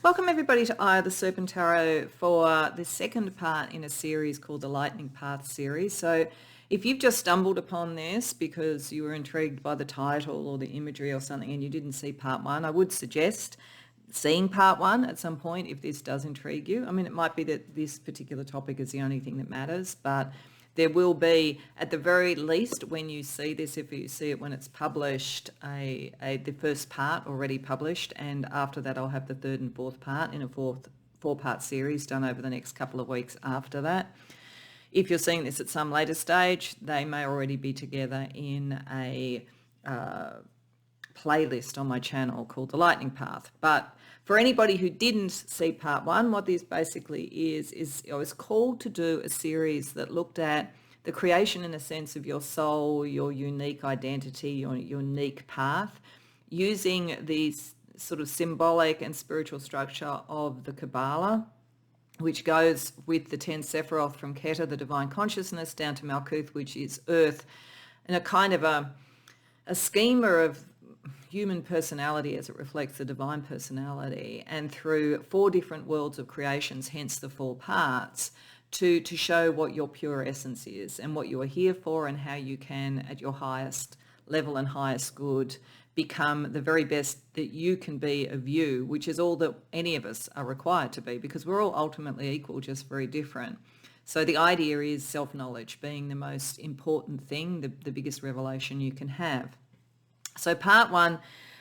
Welcome everybody to Eye of the Serpent Tarot for the second part in a series called the Lightning Path series. So if you've just stumbled upon this because you were intrigued by the title or the imagery or something and you didn't see part one, I would suggest seeing part one at some point if this does intrigue you. I mean, it might be that this particular topic is the only thing that matters, but there will be, at the very least, when you see this, if you see it when it's published, the first part already published, and after that I'll have the third and fourth part in a four-part series done over the next couple of weeks after that. If you're seeing this at some later stage, they may already be together in a playlist on my channel called The Lightning Path. But for anybody who didn't see part one, what this basically is I was called to do a series that looked at the creation in a sense of your soul, your unique identity, your unique path, using these sort of symbolic and spiritual structure of the Kabbalah, which goes with the 10 Sephiroth from Kether, the divine consciousness, down to Malkuth, which is earth, and a kind of a schema of human personality as it reflects the divine personality, and through 4 different worlds of creations, hence the 4 parts, to show what your pure essence is and what you are here for and how you can, at your highest level and highest good, become the very best that you can be of you, which is all that any of us are required to be, because we're all ultimately equal, just very different. So the idea is self-knowledge being the most important thing, the biggest revelation you can have. So part one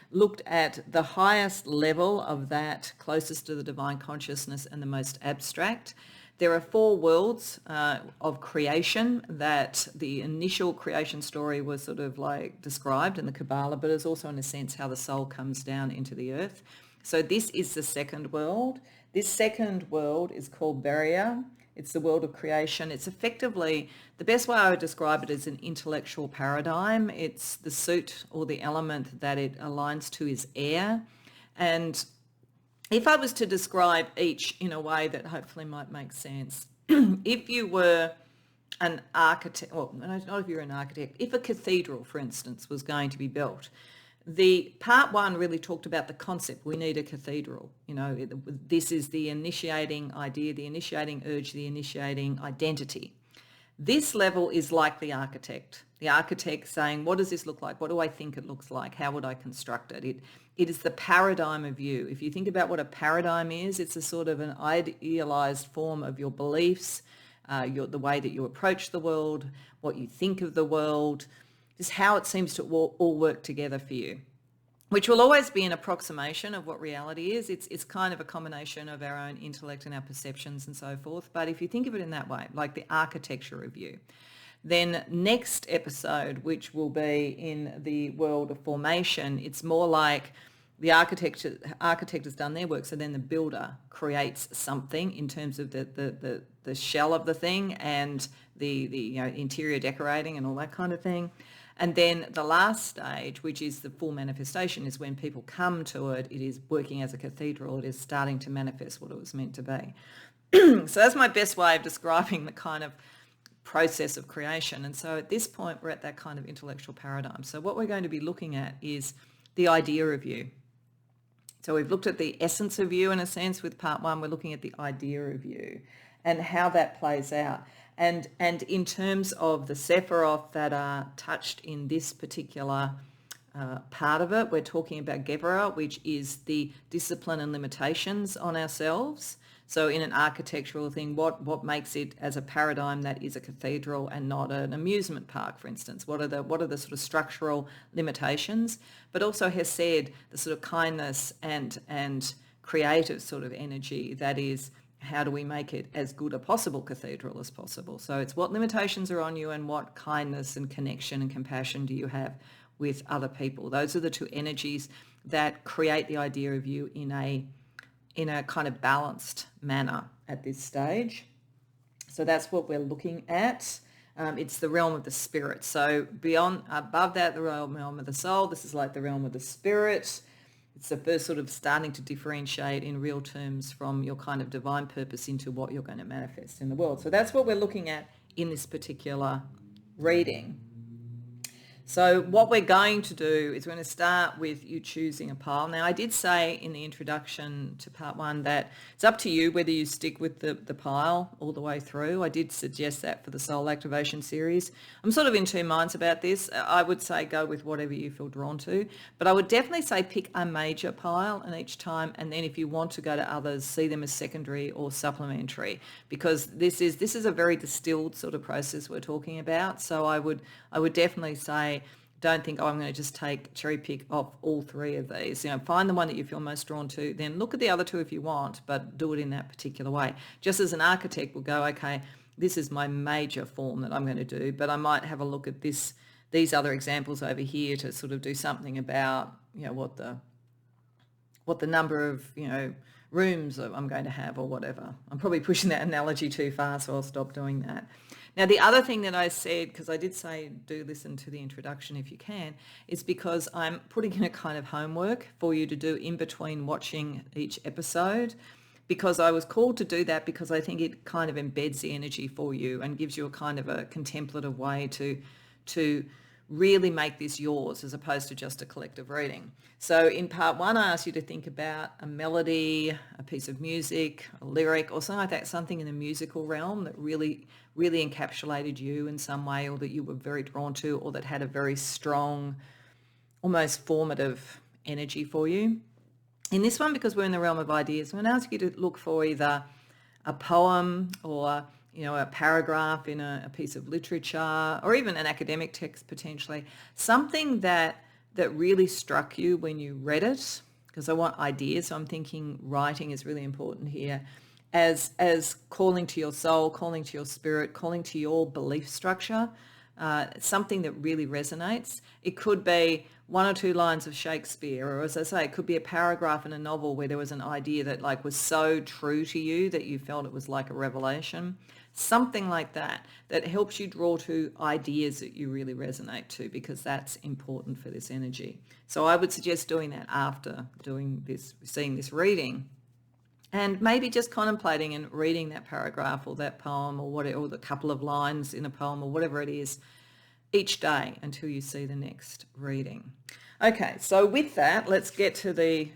looked at the highest level of that, closest to the divine consciousness and the most abstract. There are 4 worlds of creation that the initial creation story was sort of like described in the Kabbalah, but it's also in a sense how the soul comes down into the earth. So this is the second world. This second world is called Beriah. It's the world of creation. It's effectively, the best way I would describe it is an intellectual paradigm. It's the suit or the element that it aligns to is air. And if I was to describe each in a way that hopefully might make sense, if you were an architect, well, not if you're an architect, if a cathedral, for instance, was going to be built, the part one really talked about the concept. We need a cathedral. You know, this is the initiating idea, the initiating urge, the initiating identity. This level is like the architect. The architect saying, what does this look like? What do I think it looks like? How would I construct it? It is the paradigm of you. If you think about what a paradigm is, it's a sort of an idealized form of your beliefs, the way that you approach the world, what you think of the world, just how it seems to all work together for you, which will always be an approximation of what reality is. It's kind of a combination of our own intellect and our perceptions and so forth. But if you think of it in that way, like the architecture of you, then next episode, which will be in the world of formation, it's more like the architect has done their work, so then the builder creates something in terms of the shell of the thing and the interior decorating and all that kind of thing. And then the last stage, which is the full manifestation, is when people come to it, it is working as a cathedral, it is starting to manifest what it was meant to be. So that's my best way of describing the kind of process of creation. And so at this point, we're at that kind of intellectual paradigm. So what we're going to be looking at is the idea of you. So we've looked at the essence of you in a sense with part one. We're looking at the idea of you and how that plays out. And in terms of the Sephiroth that are touched in this particular part of it, we're talking about Beriah, which is the discipline and limitations on ourselves. So in an architectural thing, what makes it as a paradigm that is a cathedral and not an amusement park, for instance? What are the sort of structural limitations? But also Hesed, the sort of kindness and creative sort of energy that is, how do we make it as good a possible cathedral as possible? So it's what limitations are on you and what kindness and connection and compassion do you have with other people. Those are the 2 energies that create the idea of you in a kind of balanced manner at this stage. So that's what we're looking at. It's the realm of the spirit. So above that, the realm of the soul, this is like the realm of the spirit. It's the first sort of starting to differentiate in real terms from your kind of divine purpose into what you're going to manifest in the world. So that's what we're looking at in this particular reading. So what we're going to do is we're going to start with you choosing a pile. Now, I did say in the introduction to part 1 that it's up to you whether you stick with the pile all the way through. I did suggest that for the Soul Activation series. I'm sort of in two minds about this. I would say go with whatever you feel drawn to, but I would definitely say pick a major pile and each time, and then if you want to go to others, see them as secondary or supplementary, because this is a very distilled sort of process we're talking about. So I would definitely say, don't think, I'm going to just cherry pick off all 3 of these. Find the one that you feel most drawn to, then look at the other 2 if you want, but do it in that particular way. Just as an architect will go, okay, this is my major form that I'm going to do, but I might have a look at these other examples over here to sort of do something about, what the number of, rooms I'm going to have or whatever. I'm probably pushing that analogy too far, so I'll stop doing that. Now, the other thing that I said, because I did say do listen to the introduction if you can, is because I'm putting in a kind of homework for you to do in between watching each episode, because I was called to do that because I think it kind of embeds the energy for you and gives you a kind of a contemplative way to really make this yours as opposed to just a collective reading. So in part 1, I asked you to think about a melody, a piece of music, a lyric, or something like that, something in the musical realm that really encapsulated you in some way, or that you were very drawn to, or that had a very strong, almost formative energy for you. In this one, because we're in the realm of ideas, I'm going to ask you to look for either a poem or a paragraph in a piece of literature, or even an academic text potentially, something that really struck you when you read it, because I want ideas. So I'm thinking writing is really important here, as calling to your soul, calling to your spirit, calling to your belief structure, something that really resonates. It could be 1 or 2 lines of Shakespeare, or as I say, it could be a paragraph in a novel where there was an idea that was so true to you that you felt it was like a revelation. Something like that helps you draw to ideas that you really resonate to, because that's important for this energy. So I would suggest doing that after seeing this reading, and maybe just contemplating and reading that paragraph or that poem or the couple of lines in a poem or whatever it is each day until you see the next reading. Okay, so with that, let's get to the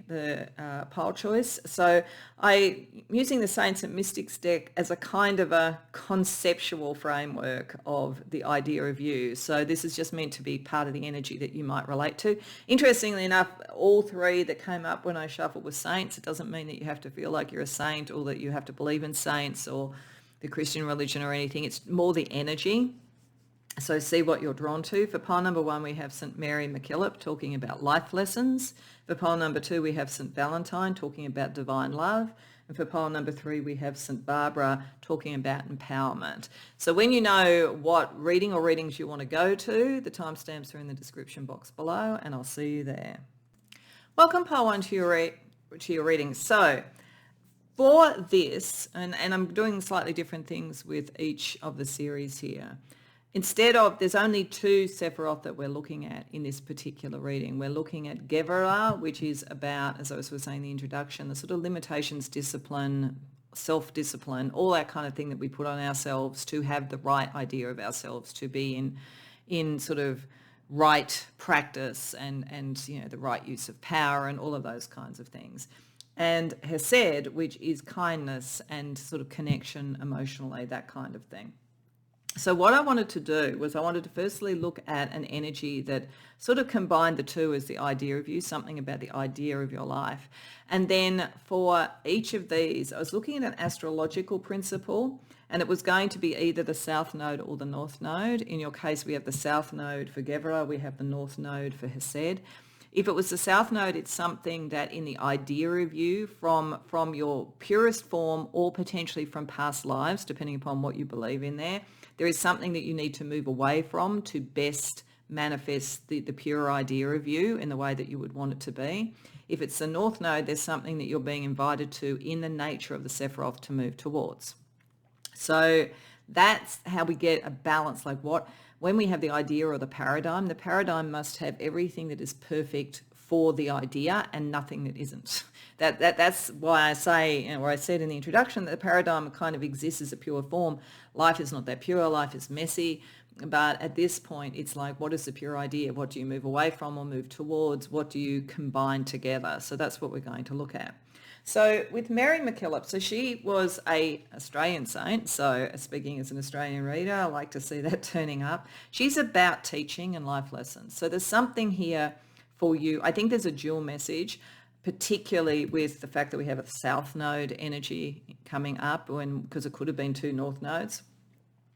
pile choice. So I'm using the Saints and Mystics deck as a kind of a conceptual framework of the idea of you. So this is just meant to be part of the energy that you might relate to. Interestingly enough, all 3 that came up when I shuffled were saints. It doesn't mean that you have to feel like you're a saint or that you have to believe in saints or the Christian religion or anything. It's more the energy. So see what you're drawn to. For pile number 1, we have St. Mary MacKillop talking about life lessons. For pile number 2, we have St. Valentine talking about divine love. And for pile number 3, we have St. Barbara talking about empowerment. So when you know what reading or readings you want to go to, the timestamps are in the description box below, and I'll see you there. Welcome, pile 1, to your reading. So for this, and I'm doing slightly different things with each of the series here. Instead of, there's only 2 Sephiroth that we're looking at in this particular reading. We're looking at Kether, which is about, as I was saying in the introduction, the sort of limitations, discipline, self-discipline, all that kind of thing that we put on ourselves to have the right idea of ourselves, to be in sort of right practice and the right use of power and all of those kinds of things. And Hesed, which is kindness and sort of connection emotionally, that kind of thing. So what I wanted to do was I wanted to firstly look at an energy that sort of combined the 2 as the idea of you, something about the idea of your life. And then for each of these, I was looking at an astrological principle, and it was going to be either the South Node or the North Node. In your case, we have the South Node for Kether, we have the North Node for Hesed. If it was the South Node, it's something that in the idea of you from your purest form or potentially from past lives, depending upon what you believe in there is something that you need to move away from to best manifest the pure idea of you in the way that you would want it to be. If it's the North Node, there's something that you're being invited to in the nature of the Sephiroth to move towards. So that's how we get a balance. When we have the idea or the paradigm must have everything that is perfect for the idea and nothing that isn't. That's why I say, or I said in the introduction, that the paradigm kind of exists as a pure form. Life is not that pure. Life is messy. But at this point, it's like, what is the pure idea? What do you move away from or move towards? What do you combine together? So that's what we're going to look at. So with Mary MacKillop, so she was a Australian saint. So speaking as an Australian reader, I like to see that turning up. She's about teaching and life lessons. So there's something here for you. I think there's a dual message, particularly with the fact that we have a south node energy coming up, because it could have been 2 north nodes.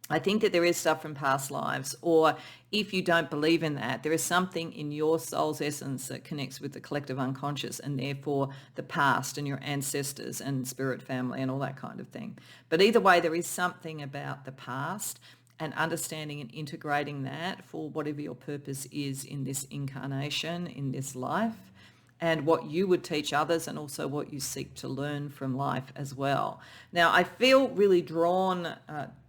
I think that there is stuff from past lives, or if you don't believe in that, there is something in your soul's essence that connects with the collective unconscious, and therefore the past and your ancestors and spirit family and all that kind of thing. But either way, there is something about the past and understanding and integrating that for whatever your purpose is in this incarnation, in this life, and what you would teach others, and also what you seek to learn from life as well. Now, I feel really drawn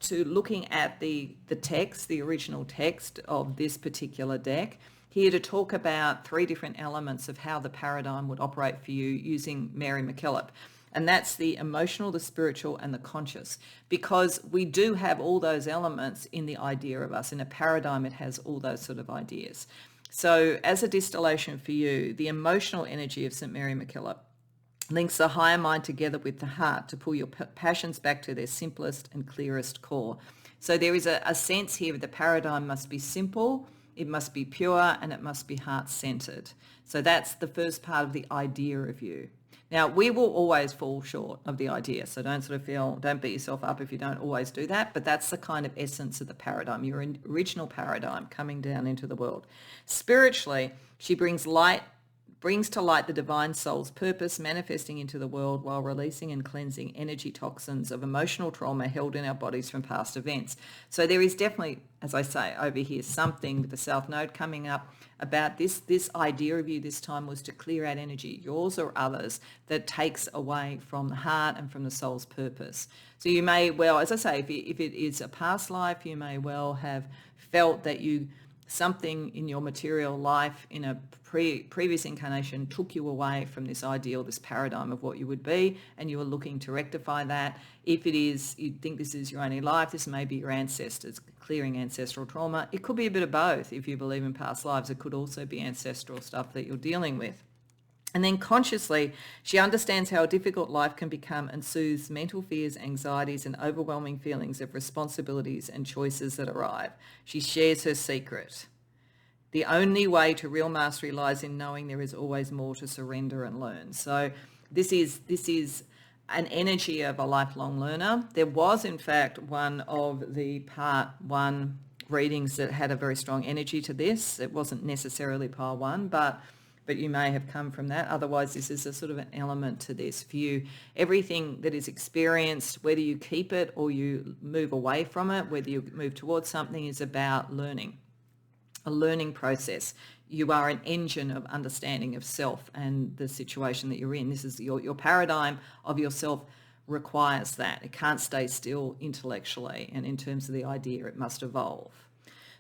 to looking at the text, the original text of this particular deck, here to talk about 3 different elements of how the paradigm would operate for you using Mary MacKillop. And that's the emotional, the spiritual, and the conscious, because we do have all those elements in the idea of us. In a paradigm, it has all those sort of ideas. So as a distillation for you, the emotional energy of St. Mary MacKillop links the higher mind together with the heart to pull your passions back to their simplest and clearest core. So there is a sense here that the paradigm must be simple, it must be pure, and it must be heart-centered. So that's the first part of the idea of you. Now, we will always fall short of the idea, so don't beat yourself up if you don't always do that, but that's the kind of essence of the paradigm, your original paradigm coming down into the world. Spiritually, she brings to light the divine soul's purpose, manifesting into the world while releasing and cleansing energy toxins of emotional trauma held in our bodies from past events. So there is definitely, as I say, over here, something with the South Node coming up about this idea of you this time was to clear out energy, yours or others, that takes away from the heart and from the soul's purpose. So you may well, as I say, if it is a past life, you may well have felt that something in your material life in a previous incarnation took you away from this ideal, this paradigm of what you would be, and you are looking to rectify that. If it is, you think this is your only life, this may be your ancestors, clearing ancestral trauma. It could be a bit of both. If you believe in past lives, it could also be ancestral stuff that you're dealing with. And then consciously, she understands how a difficult life can become and soothes mental fears, anxieties, and overwhelming feelings of responsibilities and choices that arrive. She shares her secret. The only way to real mastery lies in knowing there is always more to surrender and learn. So this is an energy of a lifelong learner. There was, in fact, one of the part 1 readings that had a very strong energy to this. It wasn't necessarily part 1, but you may have come from that. Otherwise, this is a sort of an element to this view. Everything that is experienced, whether you keep it or you move away from it, whether you move towards something, is about learning, a learning process. You are an engine of understanding of self and the situation that you're in. This is your paradigm of yourself requires that. It can't stay still intellectually, and in terms of the idea, it must evolve.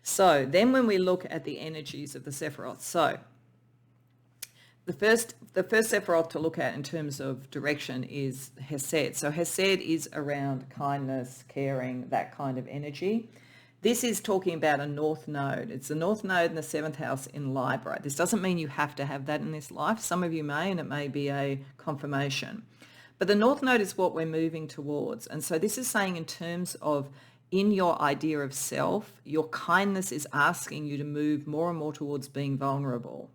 So then when we look at the energies of the Sephiroth, so the first Sephiroth to look at in terms of direction is Hesed. So Hesed is around kindness, caring, that kind of energy. This is talking about a north node. It's the north node in the 7th house in Libra. This doesn't mean you have to have that in this life. Some of you may, and it may be a confirmation. But the north node is what we're moving towards. And so this is saying in terms of in your idea of self, your kindness is asking you to move more and more towards being vulnerable.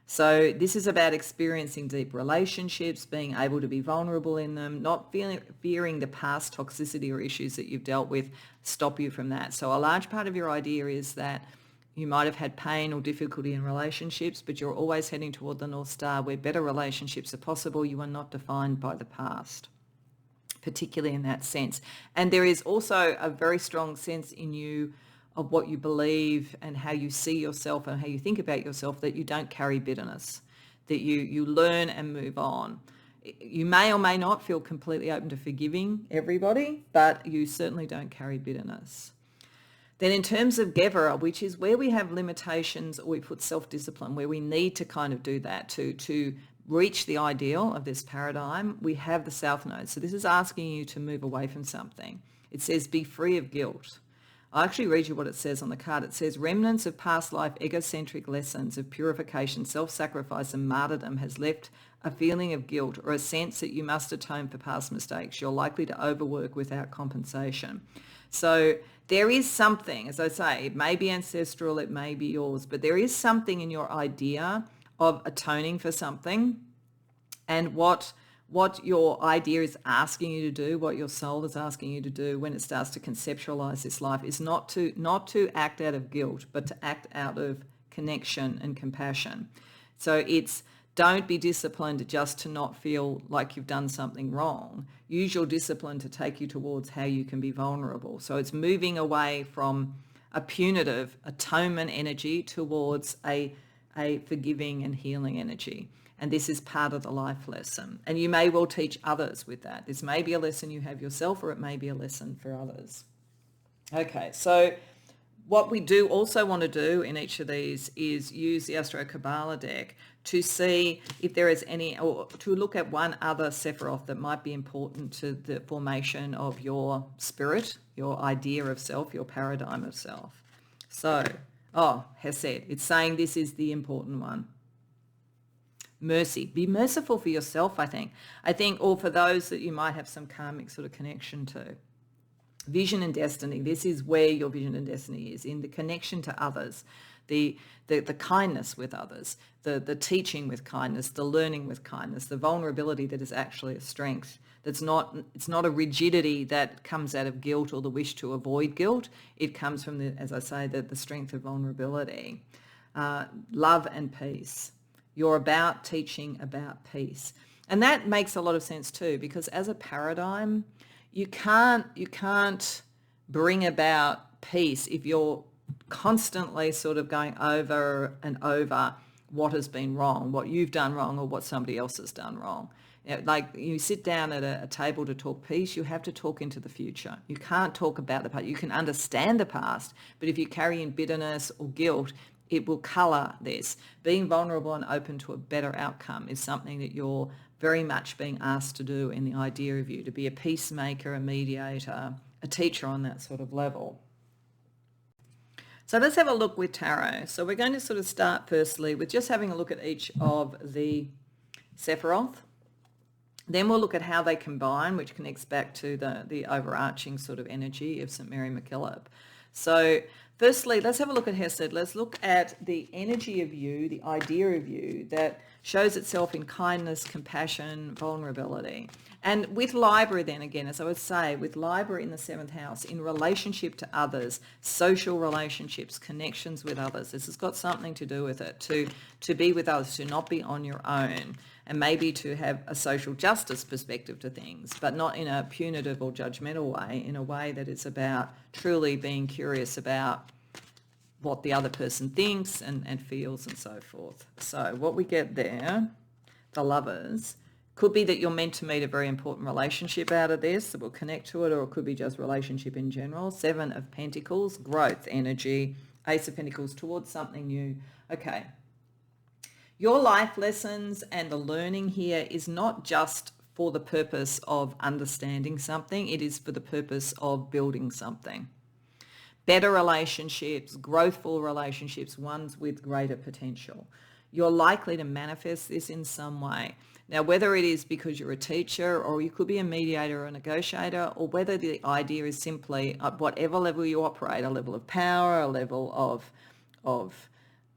So this is about experiencing deep relationships, being able to be vulnerable in them, not fearing the past toxicity or issues that you've dealt with stop you from that. So a large part of your idea is that you might have had pain or difficulty in relationships, but you're always heading toward the North Star where better relationships are possible. You are not defined by the past, particularly in that sense. And there is also a very strong sense in you of what you believe and how you see yourself and how you think about yourself, that you don't carry bitterness, that you learn and move on. You may or may not feel completely open to forgiving everybody, but you certainly don't carry bitterness. Then in terms of Gevra, which is where we have limitations or we put self-discipline, where we need to kind of do that to reach the ideal of this paradigm, we have the South Node. So this is asking you to move away from something. It says be free of guilt. I'll actually read you what it says on the card. It says, remnants of past life egocentric lessons of purification, self-sacrifice and martyrdom has left a feeling of guilt or a sense that you must atone for past mistakes. You're likely to overwork without compensation. So there is something, as I say, it may be ancestral, it may be yours, but there is something in your idea of atoning for something, and what your idea is asking you to do, what your soul is asking you to do when it starts to conceptualize this life is not to act out of guilt, but to act out of connection and compassion. So it's don't be disciplined just to not feel like you've done something wrong. Use your discipline to take you towards how you can be vulnerable. So it's moving away from a punitive atonement energy towards a forgiving and healing energy. And this is part of the life lesson. And you may well teach others with that. This may be a lesson you have yourself, or it may be a lesson for others. Okay, so what we do also want to do in each of these is use the Astro Kabbalah deck to see if there is any, or to look at one other Sephiroth that might be important to the formation of your spirit, your idea of self, your paradigm of self. So, Hesed, it's saying this is the important one. Mercy. Be merciful for yourself, I think, or for those that you might have some karmic sort of connection to. Vision and destiny. This is where your vision and destiny is, in the connection to others, the kindness with others, the teaching with kindness, the learning with kindness, the vulnerability that is actually a strength. It's not a rigidity that comes out of guilt or the wish to avoid guilt. It comes from as I say, the strength of vulnerability. Love and peace. You're about teaching about peace. And that makes a lot of sense too, because as a paradigm, you can't bring about peace if you're constantly sort of going over and over what has been wrong, what you've done wrong, or what somebody else has done wrong. Like you sit down at a table to talk peace, you have to talk into the future. You can't talk about the past. You can understand the past, but if you carry in bitterness or guilt, it will colour this. Being vulnerable and open to a better outcome is something that you're very much being asked to do in the idea of you, to be a peacemaker, a mediator, a teacher on that sort of level. So let's have a look with tarot. So we're going to sort of start firstly with just having a look at each of the Sephiroth. Then we'll look at how they combine, which connects back to the overarching sort of energy of St. Mary MacKillop. So firstly, let's have a look at Hesed. Let's look at the energy of you, the idea of you that shows itself in kindness, compassion, vulnerability. And with Libra then again, as I would say, with Libra in the 7th house, in relationship to others, social relationships, connections with others, this has got something to do with it, to be with others, to not be on your own, and maybe to have a social justice perspective to things, but not in a punitive or judgmental way, in a way that is about truly being curious about what the other person thinks and feels and so forth. So what we get there, the Lovers, could be that you're meant to meet a very important relationship out of this that will connect to it, or it could be just relationship in general. 7 of Pentacles, growth energy. Ace of Pentacles, towards something new. Okay. Your life lessons and the learning here is not just for the purpose of understanding something, it is for the purpose of building something. Better relationships, growthful relationships, ones with greater potential. You're likely to manifest this in some way. Now, whether it is because you're a teacher, or you could be a mediator or a negotiator, or whether the idea is simply at whatever level you operate, a level of power, a level of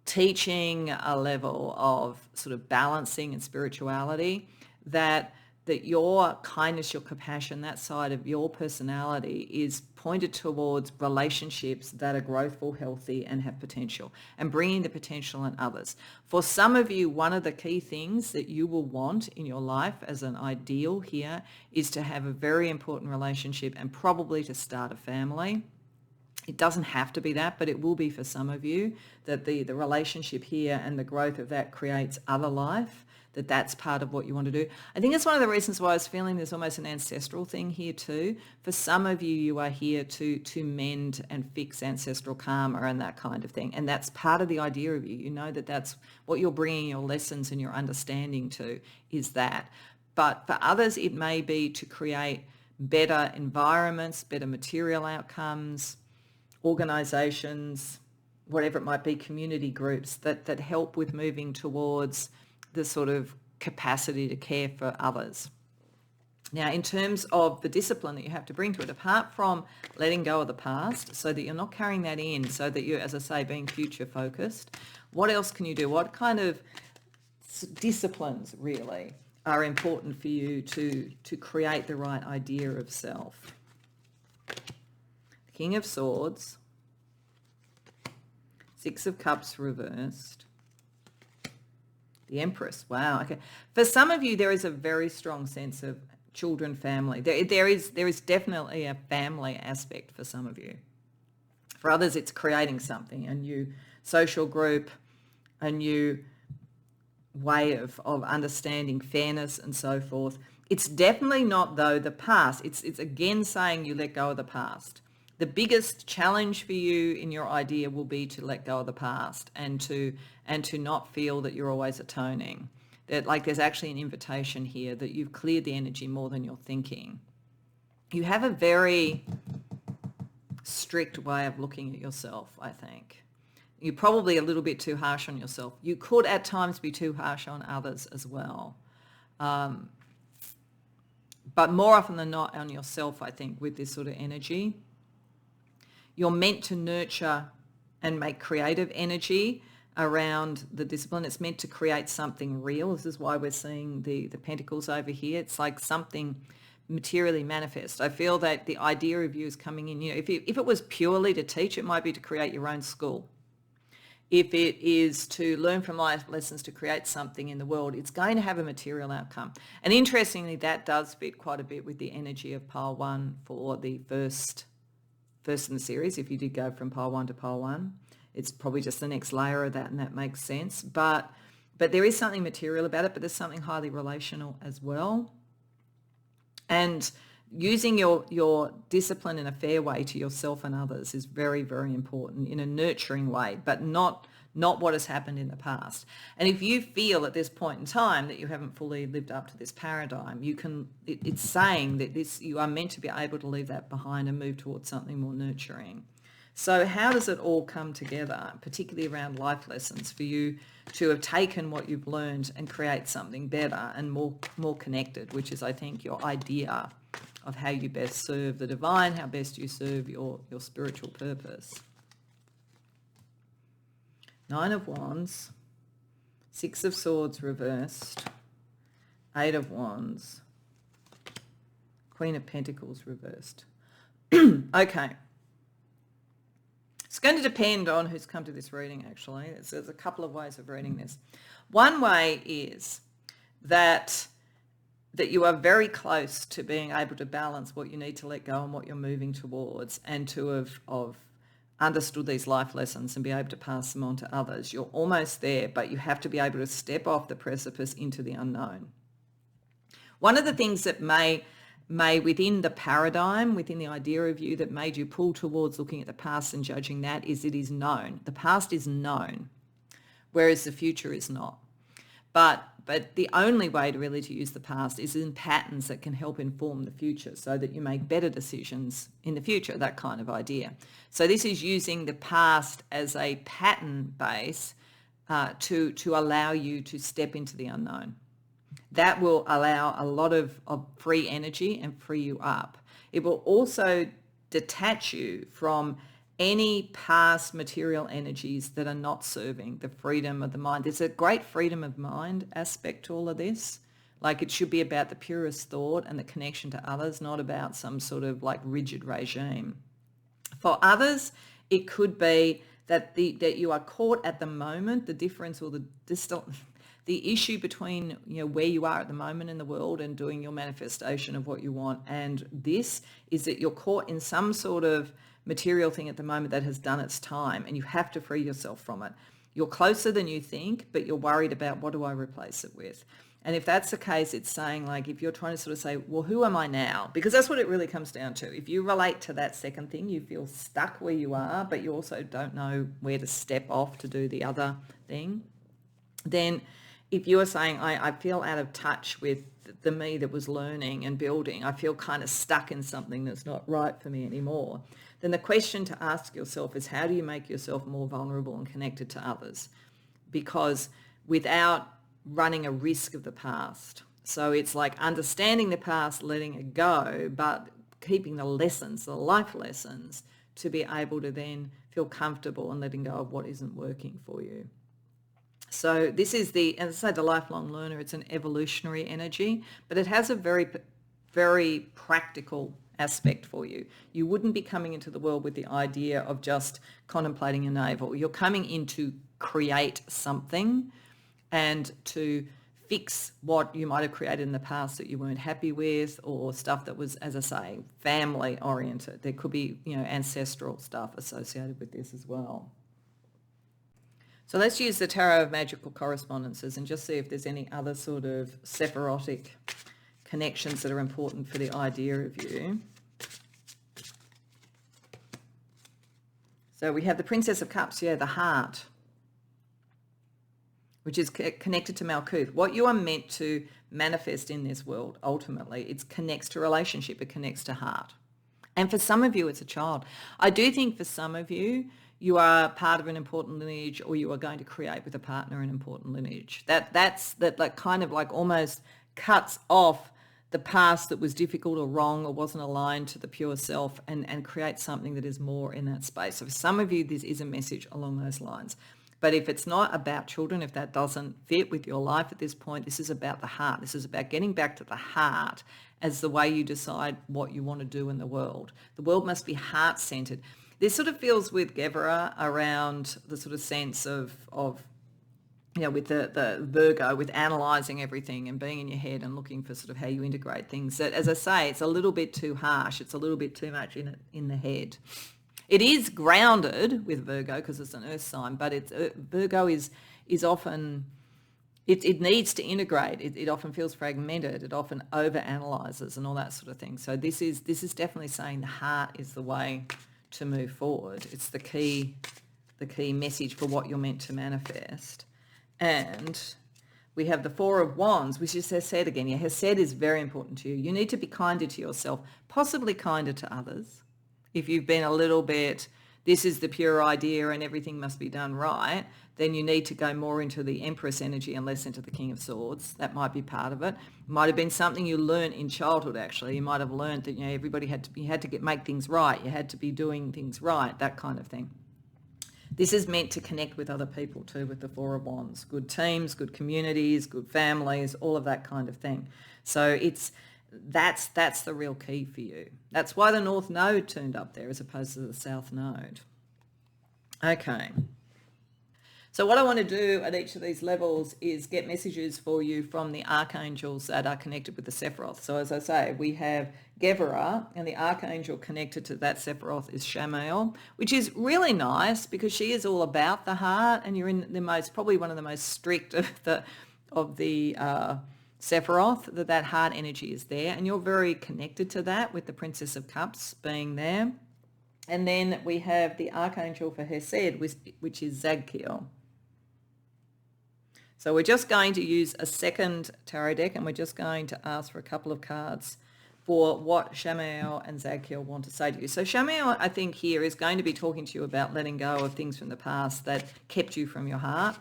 teaching, a level of sort of balancing and spirituality, that your kindness, your compassion, that side of your personality is pointed towards relationships that are growthful, healthy, and have potential, and bringing the potential in others. For some of you, one of the key things that you will want in your life as an ideal here is to have a very important relationship, and probably to start a family. It doesn't have to be that, but it will be for some of you, that the relationship here and the growth of that creates other life, that's part of what you want to do. I think it's one of the reasons why I was feeling there's almost an ancestral thing here too. For some of you, you are here to mend and fix ancestral karma and that kind of thing. And that's part of the idea of you. You know that's what you're bringing your lessons and your understanding to, is that. But for others, it may be to create better environments, better material outcomes, organisations, whatever it might be, community groups that help with moving towards the sort of capacity to care for others. Now, in terms of the discipline that you have to bring to it, apart from letting go of the past so that you're not carrying that in, so that you're, as I say, being future focused, what else can you do? What kind of disciplines really are important for you to create the right idea of self? King of Swords, Six of Cups reversed, the Empress. Wow. Okay. For some of you, there is a very strong sense of children, family. There is definitely a family aspect for some of you. For others, it's creating something, a new social group, a new way of understanding fairness and so forth. It's definitely not, though, the past. It's again saying you let go of the past. The biggest challenge for you in your idea will be to let go of the past and to not feel that you're always atoning. That like there's actually an invitation here that you've cleared the energy more than you're thinking. You have a very strict way of looking at yourself, I think. You're probably a little bit too harsh on yourself. You could at times be too harsh on others as well. But more often than not on yourself, I think, with this sort of energy. You're meant to nurture and make creative energy around the discipline. It's meant to create something real. This is why we're seeing the pentacles over here. It's like something materially manifest. I feel that the idea of you is coming in. You know, if it was purely to teach, it might be to create your own school. If it is to learn from life lessons to create something in the world, it's going to have a material outcome. And interestingly, that does fit quite a bit with the energy of pile 1 for the first in the series. If you did go from pile 1 to pile 1, it's probably just the next layer of that, and that makes sense. But there is something material about it, but there's something highly relational as well. And using your discipline in a fair way to yourself and others is very, very important, in a nurturing way, but not what has happened in the past. And if you feel at this point in time that you haven't fully lived up to this paradigm, it's saying that you are meant to be able to leave that behind and move towards something more nurturing. So how does it all come together, particularly around life lessons, for you to have taken what you've learned and create something better and more connected, which is, I think, your idea of how you best serve the divine, how best you serve your spiritual purpose. 9 of Wands, 6 of Swords reversed, 8 of Wands, Queen of Pentacles reversed. Okay. It's going to depend on who's come to this reading, actually. There's a couple of ways of reading this. One way is that you are very close to being able to balance what you need to let go and what you're moving towards, and to have understood these life lessons and be able to pass them on to others. You're almost there, but you have to be able to step off the precipice into the unknown. One of the things that may within the paradigm, within the idea of you, that made you pull towards looking at the past and judging that, is it is known. The past is known, whereas the future is not. But the only way to really use the past is in patterns that can help inform the future, so that you make better decisions in the future, that kind of idea. So this is using the past as a pattern base to allow you to step into the unknown. That will allow a lot of free energy and free you up. It will also detach you from any past material energies that are not serving the freedom of the mind. There's a great freedom of mind aspect to all of this. Like, it should be about the purest thought and the connection to others, not about some sort of like rigid regime. For others, it could be that that you are caught at the moment, the difference or the issue between, you know, where you are at the moment in the world and doing your manifestation of what you want, and this is that you're caught in some sort of material thing at the moment that has done its time, and you have to free yourself from it. You're closer than you think, but you're worried about, what do I replace it with? And if that's the case, it's saying, like, if you're trying to sort of say, well, who am I now? Because that's what it really comes down to. If you relate to that second thing, you feel stuck where you are, but you also don't know where to step off to do the other thing. Then if you are saying, I feel out of touch with the me that was learning and building, I feel kind of stuck in something that's not right for me anymore, then the question to ask yourself is, how do you make yourself more vulnerable and connected to others? Because without running a risk of the past. So it's like understanding the past, letting it go, but keeping the lessons, the life lessons, to be able to then feel comfortable and letting go of what isn't working for you. So this is as I say, the lifelong learner. It's an evolutionary energy, but it has a very, very practical aspect for you. You wouldn't be coming into the world with the idea of just contemplating a navel. You're coming in to create something and to fix what you might have created in the past that you weren't happy with, or stuff that was, as I say, family oriented. There could be, ancestral stuff associated with this as well. So let's use the Tarot of Magical Correspondences and just see if there's any other sort of Sephirotic connections that are important for the idea of you. So we have the Princess of Cups, the heart, which is connected to Malkuth. What you are meant to manifest in this world, ultimately, it connects to relationship, it connects to heart. And for some of you, it's a child. I do think for some of you, you are part of an important lineage, or you are going to create with a partner an important lineage. That's kind of like almost cuts off the past that was difficult or wrong or wasn't aligned to the pure self, and creates something that is more in that space. So for some of you, this is a message along those lines. But if it's not about children, if that doesn't fit with your life at this point, this is about the heart. This is about getting back to the heart as the way you decide what you want to do in the world. The world must be heart-centered. This sort of feels with Gebra around the sort of sense of with the Virgo, with analysing everything and being in your head and looking for sort of how you integrate things. That, as I say, it's a little bit too harsh. It's a little bit too much in the head. It is grounded with Virgo because it's an earth sign, but Virgo is often, it needs to integrate. It often feels fragmented. It often overanalyzes and all that sort of thing. So this is definitely saying the heart is the way to move forward. It's the key message for what you're meant to manifest. And we have the Four of Wands, which is Hesed again. Yeah, Hesed is very important to you. You need to be kinder to yourself, possibly kinder to others. If you've been a little bit, this is the pure idea and everything must be done right, then you need to go more into the Empress energy and less into the King of Swords. That might be part of it. It might have been something you learned in childhood, actually. You might have learned that everybody had to make things right. You had to be doing things right, that kind of thing. This is meant to connect with other people too, with the Four of Wands. Good teams, good communities, good families, all of that kind of thing. So that's the real key for you. That's why the North Node turned up there as opposed to the South Node. Okay. So what I want to do at each of these levels is get messages for you from the archangels that are connected with the Sephiroth. So as I say, we have Gebra, and the archangel connected to that Sephiroth is Shamael, which is really nice because she is all about the heart, and you're in probably one of the most strict of the Sephiroth, that heart energy is there, and you're very connected to that with the Princess of Cups being there. And then we have the archangel for Hesed, which is Zadkiel. So we're just going to use a second tarot deck, and we're just going to ask for a couple of cards for what Shamael and Zadkiel want to say to you. So Shamael, I think here, is going to be talking to you about letting go of things from the past that kept you from your heart,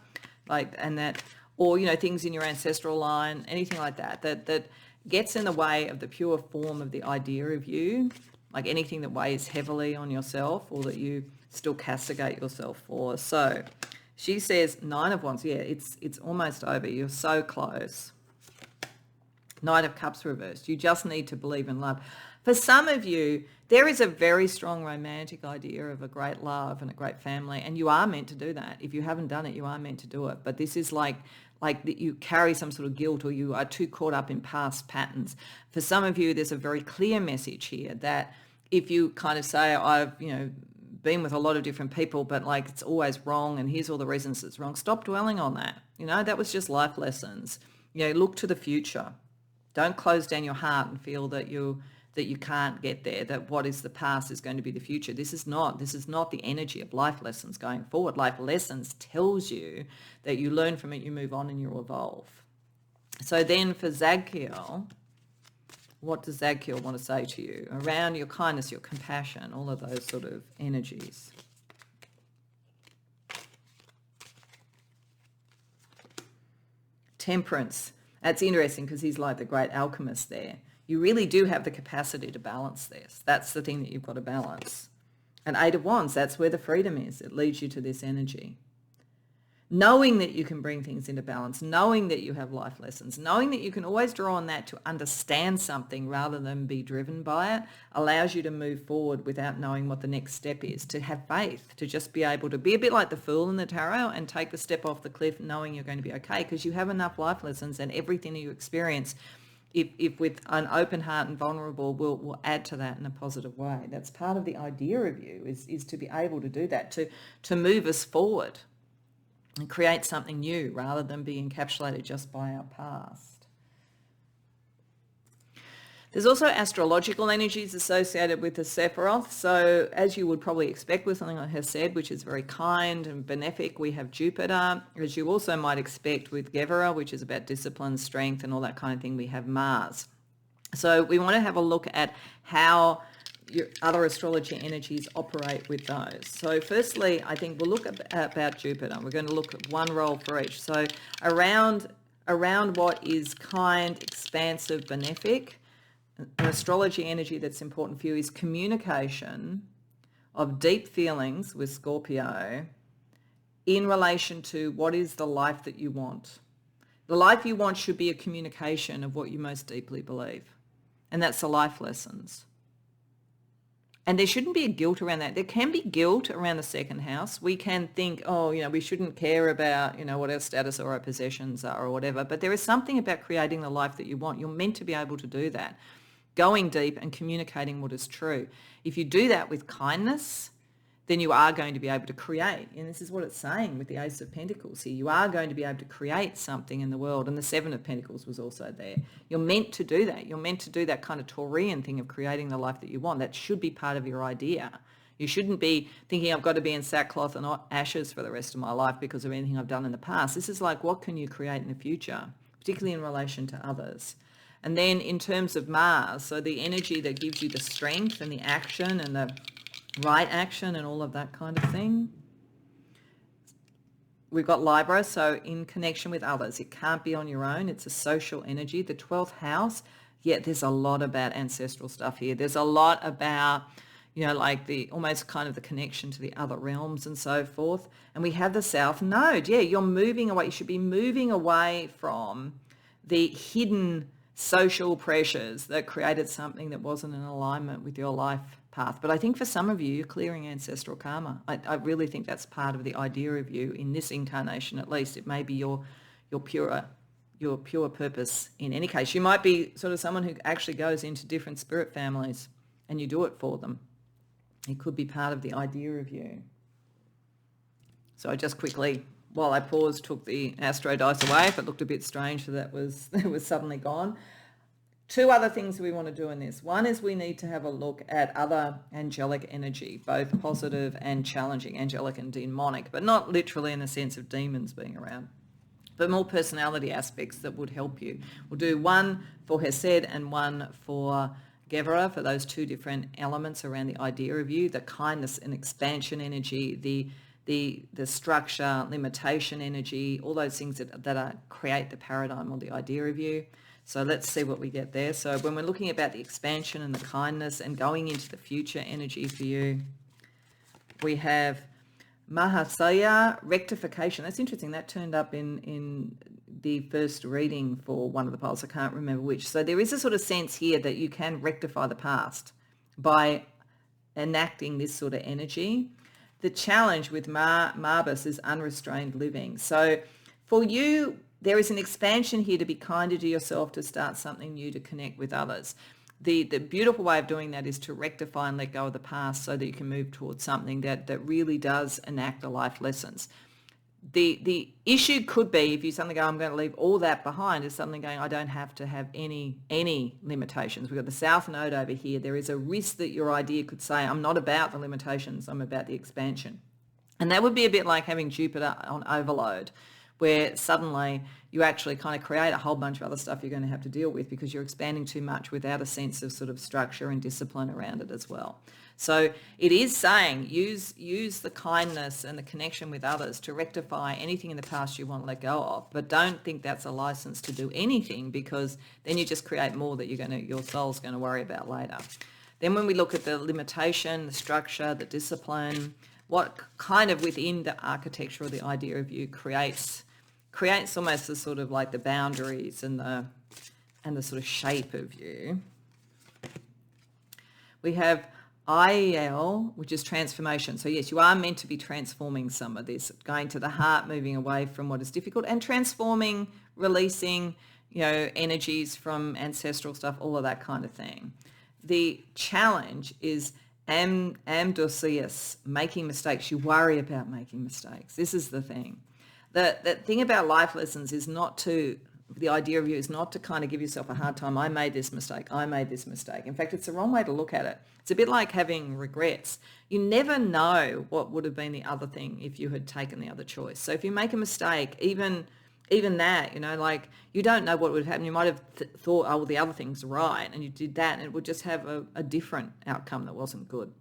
or things in your ancestral line, anything like that gets in the way of the pure form of the idea of you, like anything that weighs heavily on yourself or that you still castigate yourself for. So she says Nine of Wands. Yeah, it's almost over. You're so close. Knight of Cups reversed. You just need to believe in love. For some of you, there is a very strong romantic idea of a great love and a great family, and you are meant to do that. If you haven't done it, you are meant to do it. But this is like that you carry some sort of guilt, or you are too caught up in past patterns. For some of you, there's a very clear message here that if you kind of say, I've, been with a lot of different people, but it's always wrong, and here's all the reasons it's wrong. Stop dwelling on that. That was just life lessons. Look to the future. Don't close down your heart and feel that you can't get there, that what is the past is going to be the future. This is not the energy of life lessons going forward. Life lessons tells you that you learn from it, you move on, and you evolve. So then for Zadkiel, what does Zadkiel want to say to you around your kindness, your compassion, all of those sort of energies? Temperance. That's interesting because he's like the great alchemist there. You really do have the capacity to balance this. That's the thing that you've got to balance. And Eight of Wands, that's where the freedom is. It leads you to this energy. Knowing that you can bring things into balance, knowing that you have life lessons, knowing that you can always draw on that to understand something rather than be driven by it, allows you to move forward without knowing what the next step is, to have faith, to just be able to be a bit like the Fool in the tarot and take the step off the cliff knowing you're going to be okay because you have enough life lessons, and everything that you experience, if with an open heart and vulnerable, will add to that in a positive way. That's part of the idea of you, is to be able to do that, to move us forward and create something new rather than be encapsulated just by our past. There's also astrological energies associated with the Sephiroth. So as you would probably expect with something like Hesed, which is very kind and benefic, we have Jupiter. As you also might expect with Gebera, which is about discipline, strength, and all that kind of thing, we have Mars. So we want to have a look at how your other astrology energies operate with those. So firstly, I think we'll look about Jupiter. We're going to look at one role for each. So around what is kind, expansive, benefic, an astrology energy that's important for you is communication of deep feelings with Scorpio in relation to what is the life that you want. The life you want should be a communication of what you most deeply believe. And that's the life lessons. And there shouldn't be a guilt around that. There can be guilt around the second house. We can think, we shouldn't care about, what our status or our possessions are or whatever. But there is something about creating the life that you want. You're meant to be able to do that, going deep and communicating what is true. If you do that with kindness, then you are going to be able to create. And this is what it's saying with the Ace of Pentacles here. You are going to be able to create something in the world. And the Seven of Pentacles was also there. You're meant to do that. You're meant to do that kind of Taurian thing of creating the life that you want. That should be part of your idea. You shouldn't be thinking I've got to be in sackcloth and ashes for the rest of my life because of anything I've done in the past. This is like, what can you create in the future, particularly in relation to others? And then in terms of Mars, so the energy that gives you the strength and the action and the right action and all of that kind of thing. We've got Libra, so in connection with others. It can't be on your own. It's a social energy. The 12th house, there's a lot about ancestral stuff here. There's a lot about, like the almost kind of the connection to the other realms and so forth. And we have the South Node. You're moving away. You should be moving away from the hidden social pressures that created something that wasn't in alignment with your life path. But I think for some of you, you're clearing ancestral karma. I really think that's part of the idea of you in this incarnation, at least. It may be your pure purpose in any case. You might be sort of someone who actually goes into different spirit families and you do it for them. It could be part of the idea of you. So I just quickly, while I paused, took the astro dice away. If it looked a bit strange, so that was suddenly gone. Two other things we want to do in this. One is we need to have a look at other angelic energy, both positive and challenging, angelic and demonic, but not literally in the sense of demons being around, but more personality aspects that would help you. We'll do one for Hesed and one for Gebera, for those two different elements around the idea of you, the kindness and expansion energy, the structure, limitation energy, all those things that create the paradigm or the idea of you. So let's see what we get there. So when we're looking about the expansion and the kindness and going into the future energy for you, we have Mahasaya, rectification. That's interesting. That turned up in the first reading for one of the piles. I can't remember which. So there is a sort of sense here that you can rectify the past by enacting this sort of energy. The challenge with Marbus is unrestrained living. So for you, there is an expansion here to be kinder to yourself, to start something new, to connect with others. The beautiful way of doing that is to rectify and let go of the past so that you can move towards something that really does enact the life lessons. The issue could be if you suddenly go, I'm going to leave all that behind, is something going, I don't have to have any limitations. We've got the South Node over here. There is a risk that your idea could say, I'm not about the limitations, I'm about the expansion. And that would be a bit like having Jupiter on overload, where suddenly you actually kind of create a whole bunch of other stuff you're going to have to deal with because you're expanding too much without a sense of sort of structure and discipline around it as well. So it is saying use the kindness and the connection with others to rectify anything in the past you want to let go of, but don't think that's a license to do anything, because then you just create more that your soul's going to worry about later. Then when we look at the limitation, the structure, the discipline, what kind of within the architecture or the idea of you creates almost the sort of like the boundaries and the sort of shape of you. We have IEL, which is transformation. So yes, you are meant to be transforming some of this, going to the heart, moving away from what is difficult, and transforming, releasing, energies from ancestral stuff, all of that kind of thing. The challenge is amdosius, making mistakes. You worry about making mistakes. This is the thing. The thing about life lessons is the idea of you is not to kind of give yourself a hard time. I made this mistake. In fact, it's the wrong way to look at it. It's a bit like having regrets. You never know what would have been the other thing if you had taken the other choice. So if you make a mistake, even that, you don't know what would happen. You might have thought, oh, well, the other thing's right, and you did that, and it would just have a different outcome that wasn't good.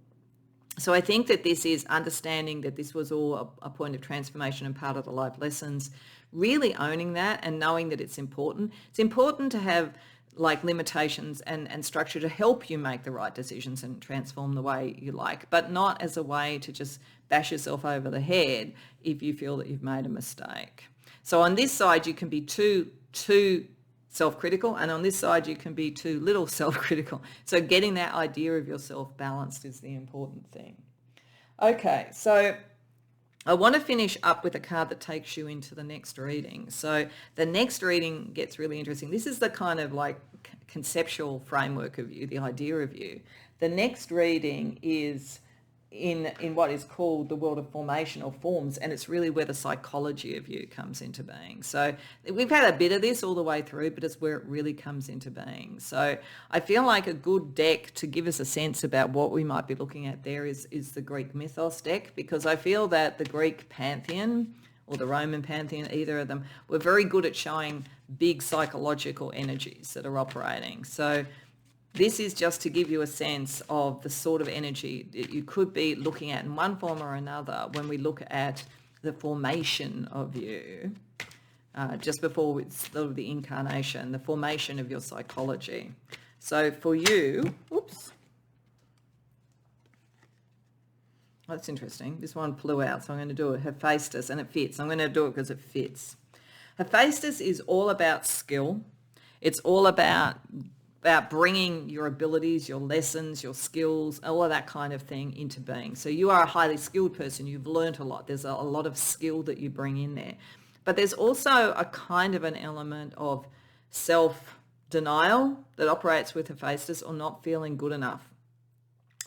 So I think that this is understanding that this was all a point of transformation and part of the life lessons, really owning that and knowing that it's important. It's important to have like limitations and structure to help you make the right decisions and transform the way you like, but not as a way to just bash yourself over the head if you feel that you've made a mistake. So on this side, you can be too self-critical, and on this side, you can be too little self-critical. So getting that idea of yourself balanced is the important thing. Okay, so I want to finish up with a card that takes you into the next reading. So the next reading gets really interesting. This is the kind of like conceptual framework of you, the idea of you. The next reading is in what is called the world of formation or forms, and it's really where the psychology of you comes into being. So we've had a bit of this all the way through, but it's where it really comes into being. So I feel like a good deck to give us a sense about what we might be looking at there is the Greek mythos deck, because I feel that the Greek pantheon or the Roman pantheon, either of them, were very good at showing big psychological energies that are operating. So this is just to give you a sense of the sort of energy that you could be looking at in one form or another when we look at the formation of you, just before it's sort of the incarnation, the formation of your psychology. So for you, oops. That's interesting. This one flew out, so I'm going to do it. Hephaestus, and it fits. I'm going to do it because it fits. Hephaestus is all about skill. It's all about bringing your abilities, your lessons, your skills, all of that kind of thing into being. So you are a highly skilled person. You've learned a lot. There's a lot of skill that you bring in there. But there's also a kind of an element of self-denial that operates with Hephaestus, or not feeling good enough.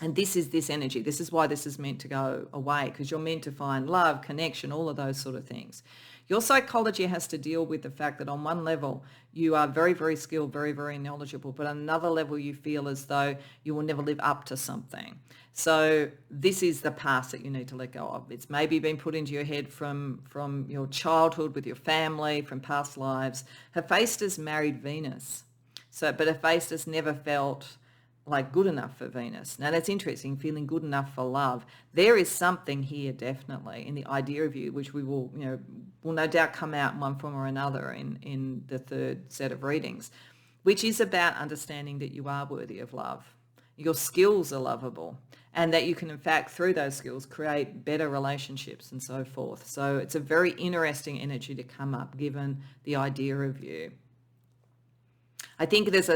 And this is this energy. This is why this is meant to go away, because you're meant to find love, connection, all of those sort of things. Your psychology has to deal with the fact that on one level, you are very, very skilled, very, very knowledgeable, but on another level, you feel as though you will never live up to something. So this is the past that you need to let go of. It's maybe been put into your head from your childhood with your family, from past lives. Hephaestus married Venus. But Hephaestus never felt like good enough for Venus. Now that's interesting, feeling good enough for love. There is something here definitely in the idea of you, which we will no doubt come out in one form or another in the third set of readings, which is about understanding that you are worthy of love. Your skills are lovable, and that you can in fact through those skills create better relationships and so forth. So it's a very interesting energy to come up given the idea of you. I think there's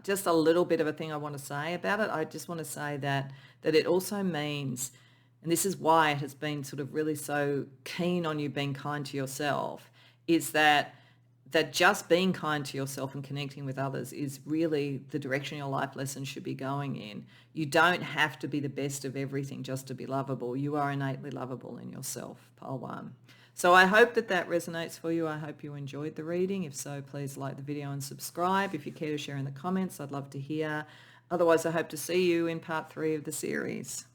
just a little bit of a thing I want to say about it. I just want to say that it also means, and this is why it has been sort of really so keen on you being kind to yourself, is that just being kind to yourself and connecting with others is really the direction your life lesson should be going in. You don't have to be the best of everything just to be lovable. You are innately lovable in yourself, pile one. So I hope that resonates for you. I hope you enjoyed the reading. If so, please like the video and subscribe. If you care to share in the comments, I'd love to hear. Otherwise, I hope to see you in part 3 of the series.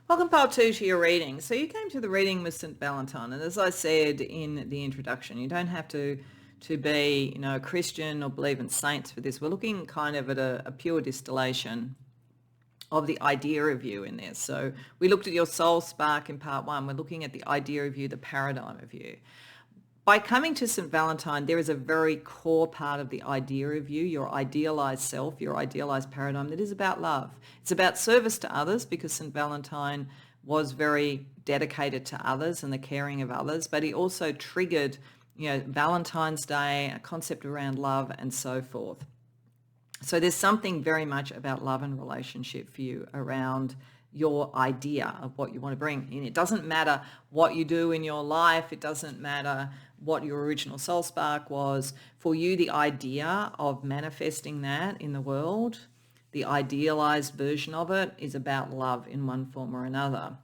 Welcome, part two, to your reading. So you came to the reading with St. Valentine, and as I said in the introduction, you don't have to be, a Christian or believe in saints for this. We're looking kind of at a pure distillation of the idea of you in this. So we looked at your soul spark in part one. We're looking at the idea of you, the paradigm of you. By coming to St. Valentine, there is a very core part of the idea of you, your idealized self, your idealized paradigm, that is about love. It's about service to others, because St. Valentine was very dedicated to others and the caring of others, but he also triggered, Valentine's Day, a concept around love and so forth. So there's something very much about love and relationship for you around your idea of what you want to bring in. It doesn't matter what you do in your life. It doesn't matter what your original soul spark was. For you, the idea of manifesting that in the world, the idealized version of it, is about love in one form or another.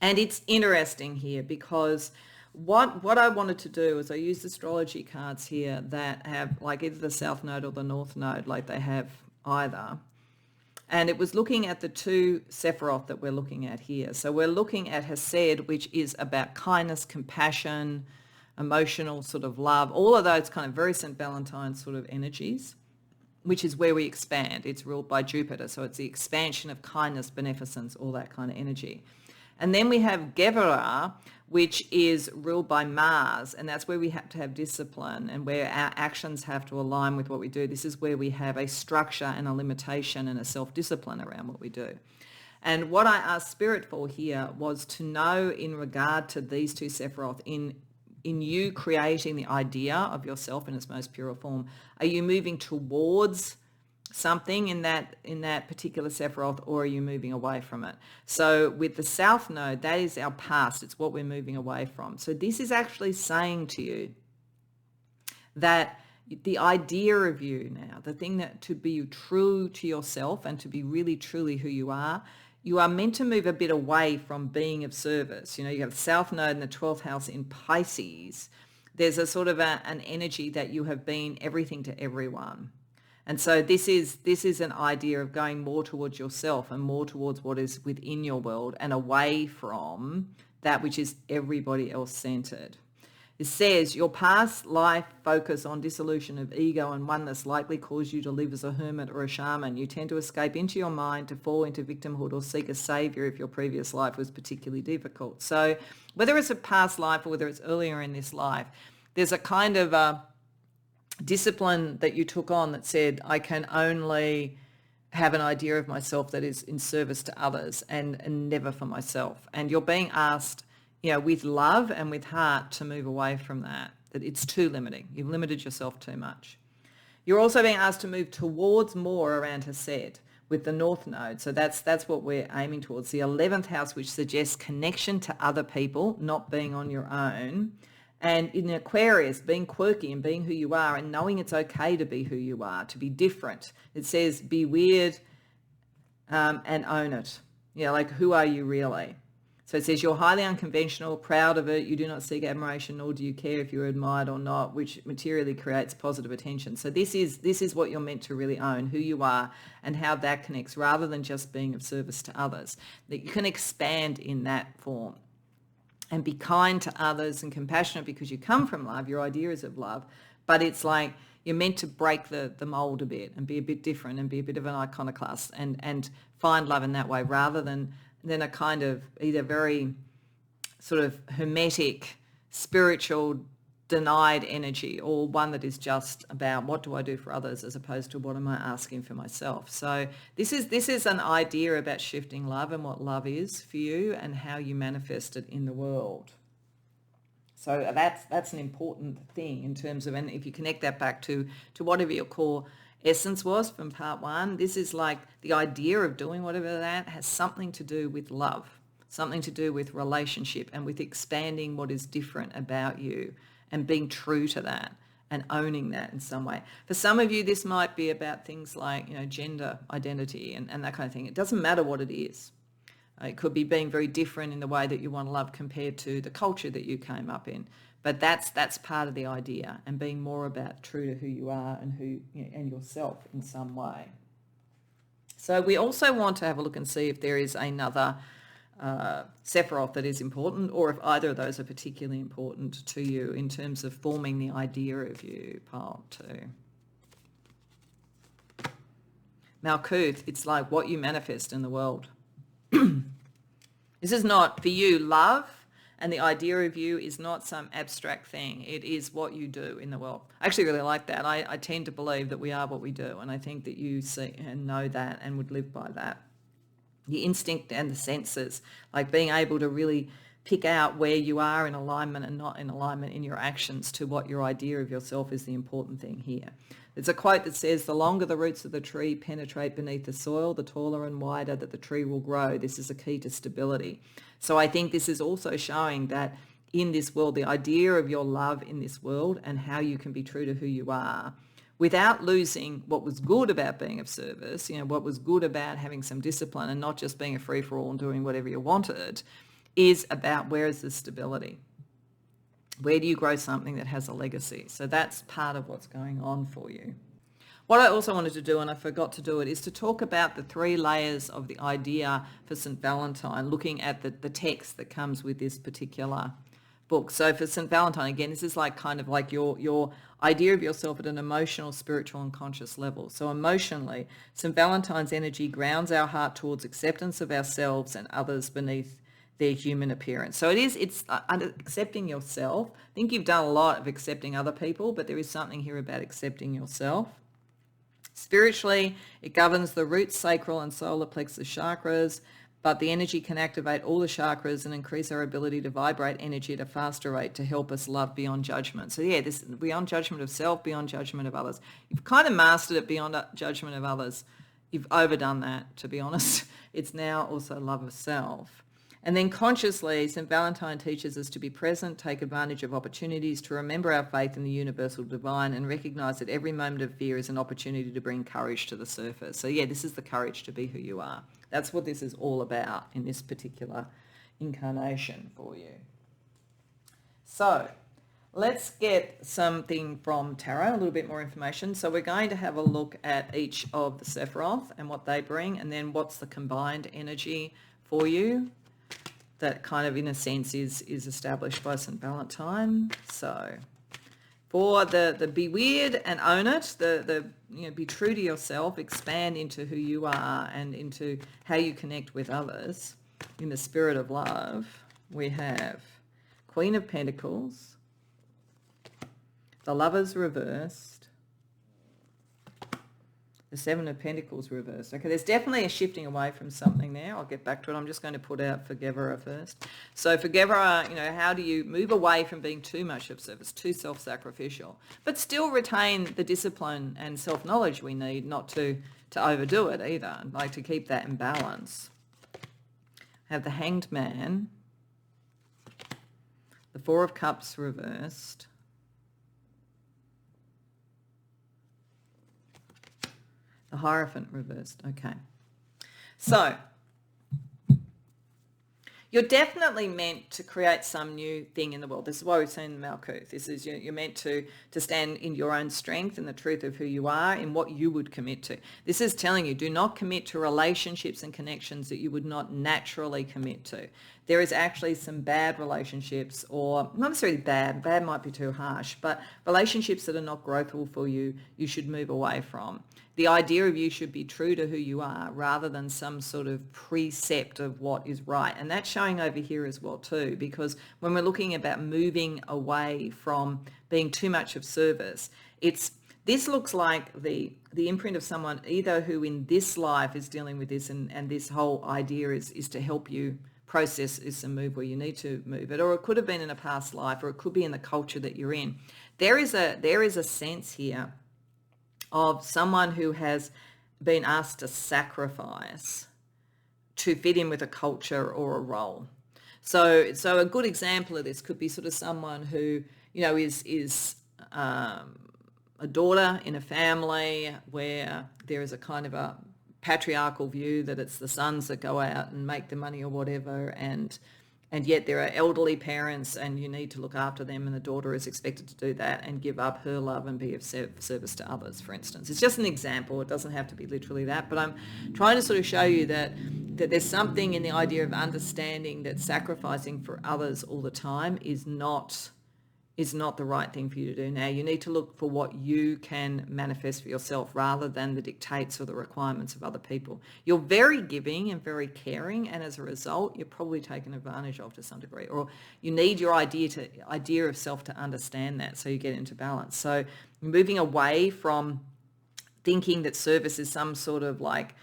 And it's interesting here because what I wanted to do is I used astrology cards here that have like either the South Node or the North Node, like they have either. And it was looking at the two Sephiroth that we're looking at here. So we're looking at Hesed, which is about kindness, compassion, emotional sort of love, all of those kind of very St. Valentine sort of energies, which is where we expand. It's ruled by Jupiter. So it's the expansion of kindness, beneficence, all that kind of energy. And then we have Beriah, which is ruled by Mars, and that's where we have to have discipline and where our actions have to align with what we do. This is where we have a structure and a limitation and a self-discipline around what we do. And what I asked Spirit for here was to know, in regard to these two Sephiroth, in you creating the idea of yourself in its most pure form, are you moving towards something in that particular Sephiroth, or are you moving away from it? So with the South Node, that is our past. It's what we're moving away from. So this is actually saying to you that the idea of you now, the thing that to be true to yourself and to be really truly who you are meant to move a bit away from being of service. You have the South Node in the 12th house in Pisces. There's a sort of an energy that you have been everything to everyone. And so this is an idea of going more towards yourself and more towards what is within your world and away from that which is everybody else centered. It says your past life focus on dissolution of ego and oneness likely caused you to live as a hermit or a shaman. You tend to escape into your mind, to fall into victimhood or seek a savior if your previous life was particularly difficult. So whether it's a past life or whether it's earlier in this life, there's a kind of discipline that you took on that said, I can only have an idea of myself that is in service to others and never for myself. And you're being asked, with love and with heart, to move away from that it's too limiting. You've limited yourself too much. You're also being asked to move towards more around Hesed with the North Node. So that's what we're aiming towards. The 11th house, which suggests connection to other people, not being on your own. And in Aquarius, being quirky and being who you are and knowing it's okay to be who you are, to be different. It says be weird and own it. Like, who are you really? So it says you're highly unconventional, proud of it. You do not seek admiration, nor do you care if you're admired or not, which materially creates positive attention. So this is what you're meant to really own, who you are and how that connects, rather than just being of service to others. That you can expand in that form and be kind to others and compassionate because you come from love, your idea is of love, but it's like you're meant to break the mold a bit and be a bit different and be a bit of an iconoclast and find love in that way, rather than a kind of either very sort of hermetic, spiritual, denied energy, or one that is just about what do I do for others as opposed to what am I asking for myself. So this is an idea about shifting love and what love is for you and how you manifest it in the world. So that's an important thing in terms of, and if you connect that back to whatever your core essence was from part one, this is like the idea of doing whatever that has something to do with love, something to do with relationship and with expanding what is different about you and being true to that and owning that in some way. For some of you, this might be about things like, gender identity and that kind of thing. It doesn't matter what it is. It could be being very different in the way that you want to love compared to the culture that you came up in. But that's part of the idea, and being more about true to who you are and and yourself in some way. So we also want to have a look and see if there is another Sephiroth that is important, or if either of those are particularly important to you in terms of forming the idea of you, part 2. Malkuth, it's like what you manifest in the world. This is not, for you, love and the idea of you is not some abstract thing. It is what you do in the world. I actually really like that. I tend to believe that we are what we do, and I think that you see and know that and would live by that. The instinct and the senses, like being able to really pick out where you are in alignment and not in alignment in your actions to what your idea of yourself is the important thing here. There's a quote that says, the longer the roots of the tree penetrate beneath the soil, the taller and wider that the tree will grow. This is a key to stability. So I think this is also showing that in this world, the idea of your love in this world and how you can be true to who you are without losing what was good about being of service, what was good about having some discipline and not just being a free-for-all and doing whatever you wanted, is about where is the stability. Where do you grow something that has a legacy? So that's part of what's going on for you. What I also wanted to do, and I forgot to do it, is to talk about the 3 layers of the idea for St. Valentine, looking at the text that comes with this particular book. So for St. Valentine, again, this is like kind of like your idea of yourself at an emotional, spiritual and conscious level. So emotionally, St. Valentine's energy grounds our heart towards acceptance of ourselves and others beneath their human appearance. So it's accepting yourself. I think you've done a lot of accepting other people, but there is something here about accepting yourself. Spiritually, it governs the root, sacral and solar plexus chakras, but the energy can activate all the chakras and increase our ability to vibrate energy at a faster rate to help us love beyond judgment. So yeah, this beyond judgment of self, beyond judgment of others. You've kind of mastered it beyond judgment of others. You've overdone that, to be honest. It's now also love of self. And then consciously, St. Valentine teaches us to be present, take advantage of opportunities, to remember our faith in the universal divine and recognize that every moment of fear is an opportunity to bring courage to the surface. So yeah, this is the courage to be who you are. That's what this is all about in this particular incarnation for you. So let's get something from tarot, a little bit more information. So we're going to have a look at each of the Sephiroth and what they bring, and then what's the combined energy for you that kind of, in a sense, is established by St. Valentine. So for the be weird and own it, the be true to yourself, expand into who you are and into how you connect with others in the spirit of love, we have Queen of Pentacles, the Lovers reversed, the Seven of Pentacles reversed. Okay, there's definitely a shifting away from something there. I'll get back to it. I'm just going to put out for Gebera first. So for Gebera, how do you move away from being too much of service, too self-sacrificial, but still retain the discipline and self-knowledge we need, not to overdo it either, like to keep that in balance. Have the Hanged Man, the Four of Cups reversed, the Hierophant reversed. Okay. So you're definitely meant to create some new thing in the world. This is why we've seen Malkuth. This is you're meant to stand in your own strength and the truth of who you are and what you would commit to. This is telling you, do not commit to relationships and connections that you would not naturally commit to. There is actually some bad relationships, or not necessarily bad might be too harsh, but relationships that are not growthful for you, you should move away from. The idea of you should be true to who you are rather than some sort of precept of what is right. And that's showing over here as well too, because when we're looking about moving away from being too much of service, this looks like the imprint of someone either who in this life is dealing with this and this whole idea is to help you process is a move where you need to move it, or it could have been in a past life, or it could be in the culture that you're in. There is a sense here of someone who has been asked to sacrifice to fit in with a culture or a role. So a good example of this could be sort of someone who is a daughter in a family where there is a kind of a patriarchal view that it's the sons that go out and make the money or whatever, and yet there are elderly parents and you need to look after them, and the daughter is expected to do that and give up her love and be of service to others, for instance. It's just an example. It doesn't have to be literally that, but I'm trying to sort of show you that that there's something in the idea of understanding that sacrificing for others all the time is not the right thing for you to do. Now, you need to look for what you can manifest for yourself rather than the dictates or the requirements of other people. You're very giving and very caring, and as a result, you're probably taken advantage of to some degree, or you need your idea of self to understand that so you get into balance. So moving away from thinking that service is some sort of like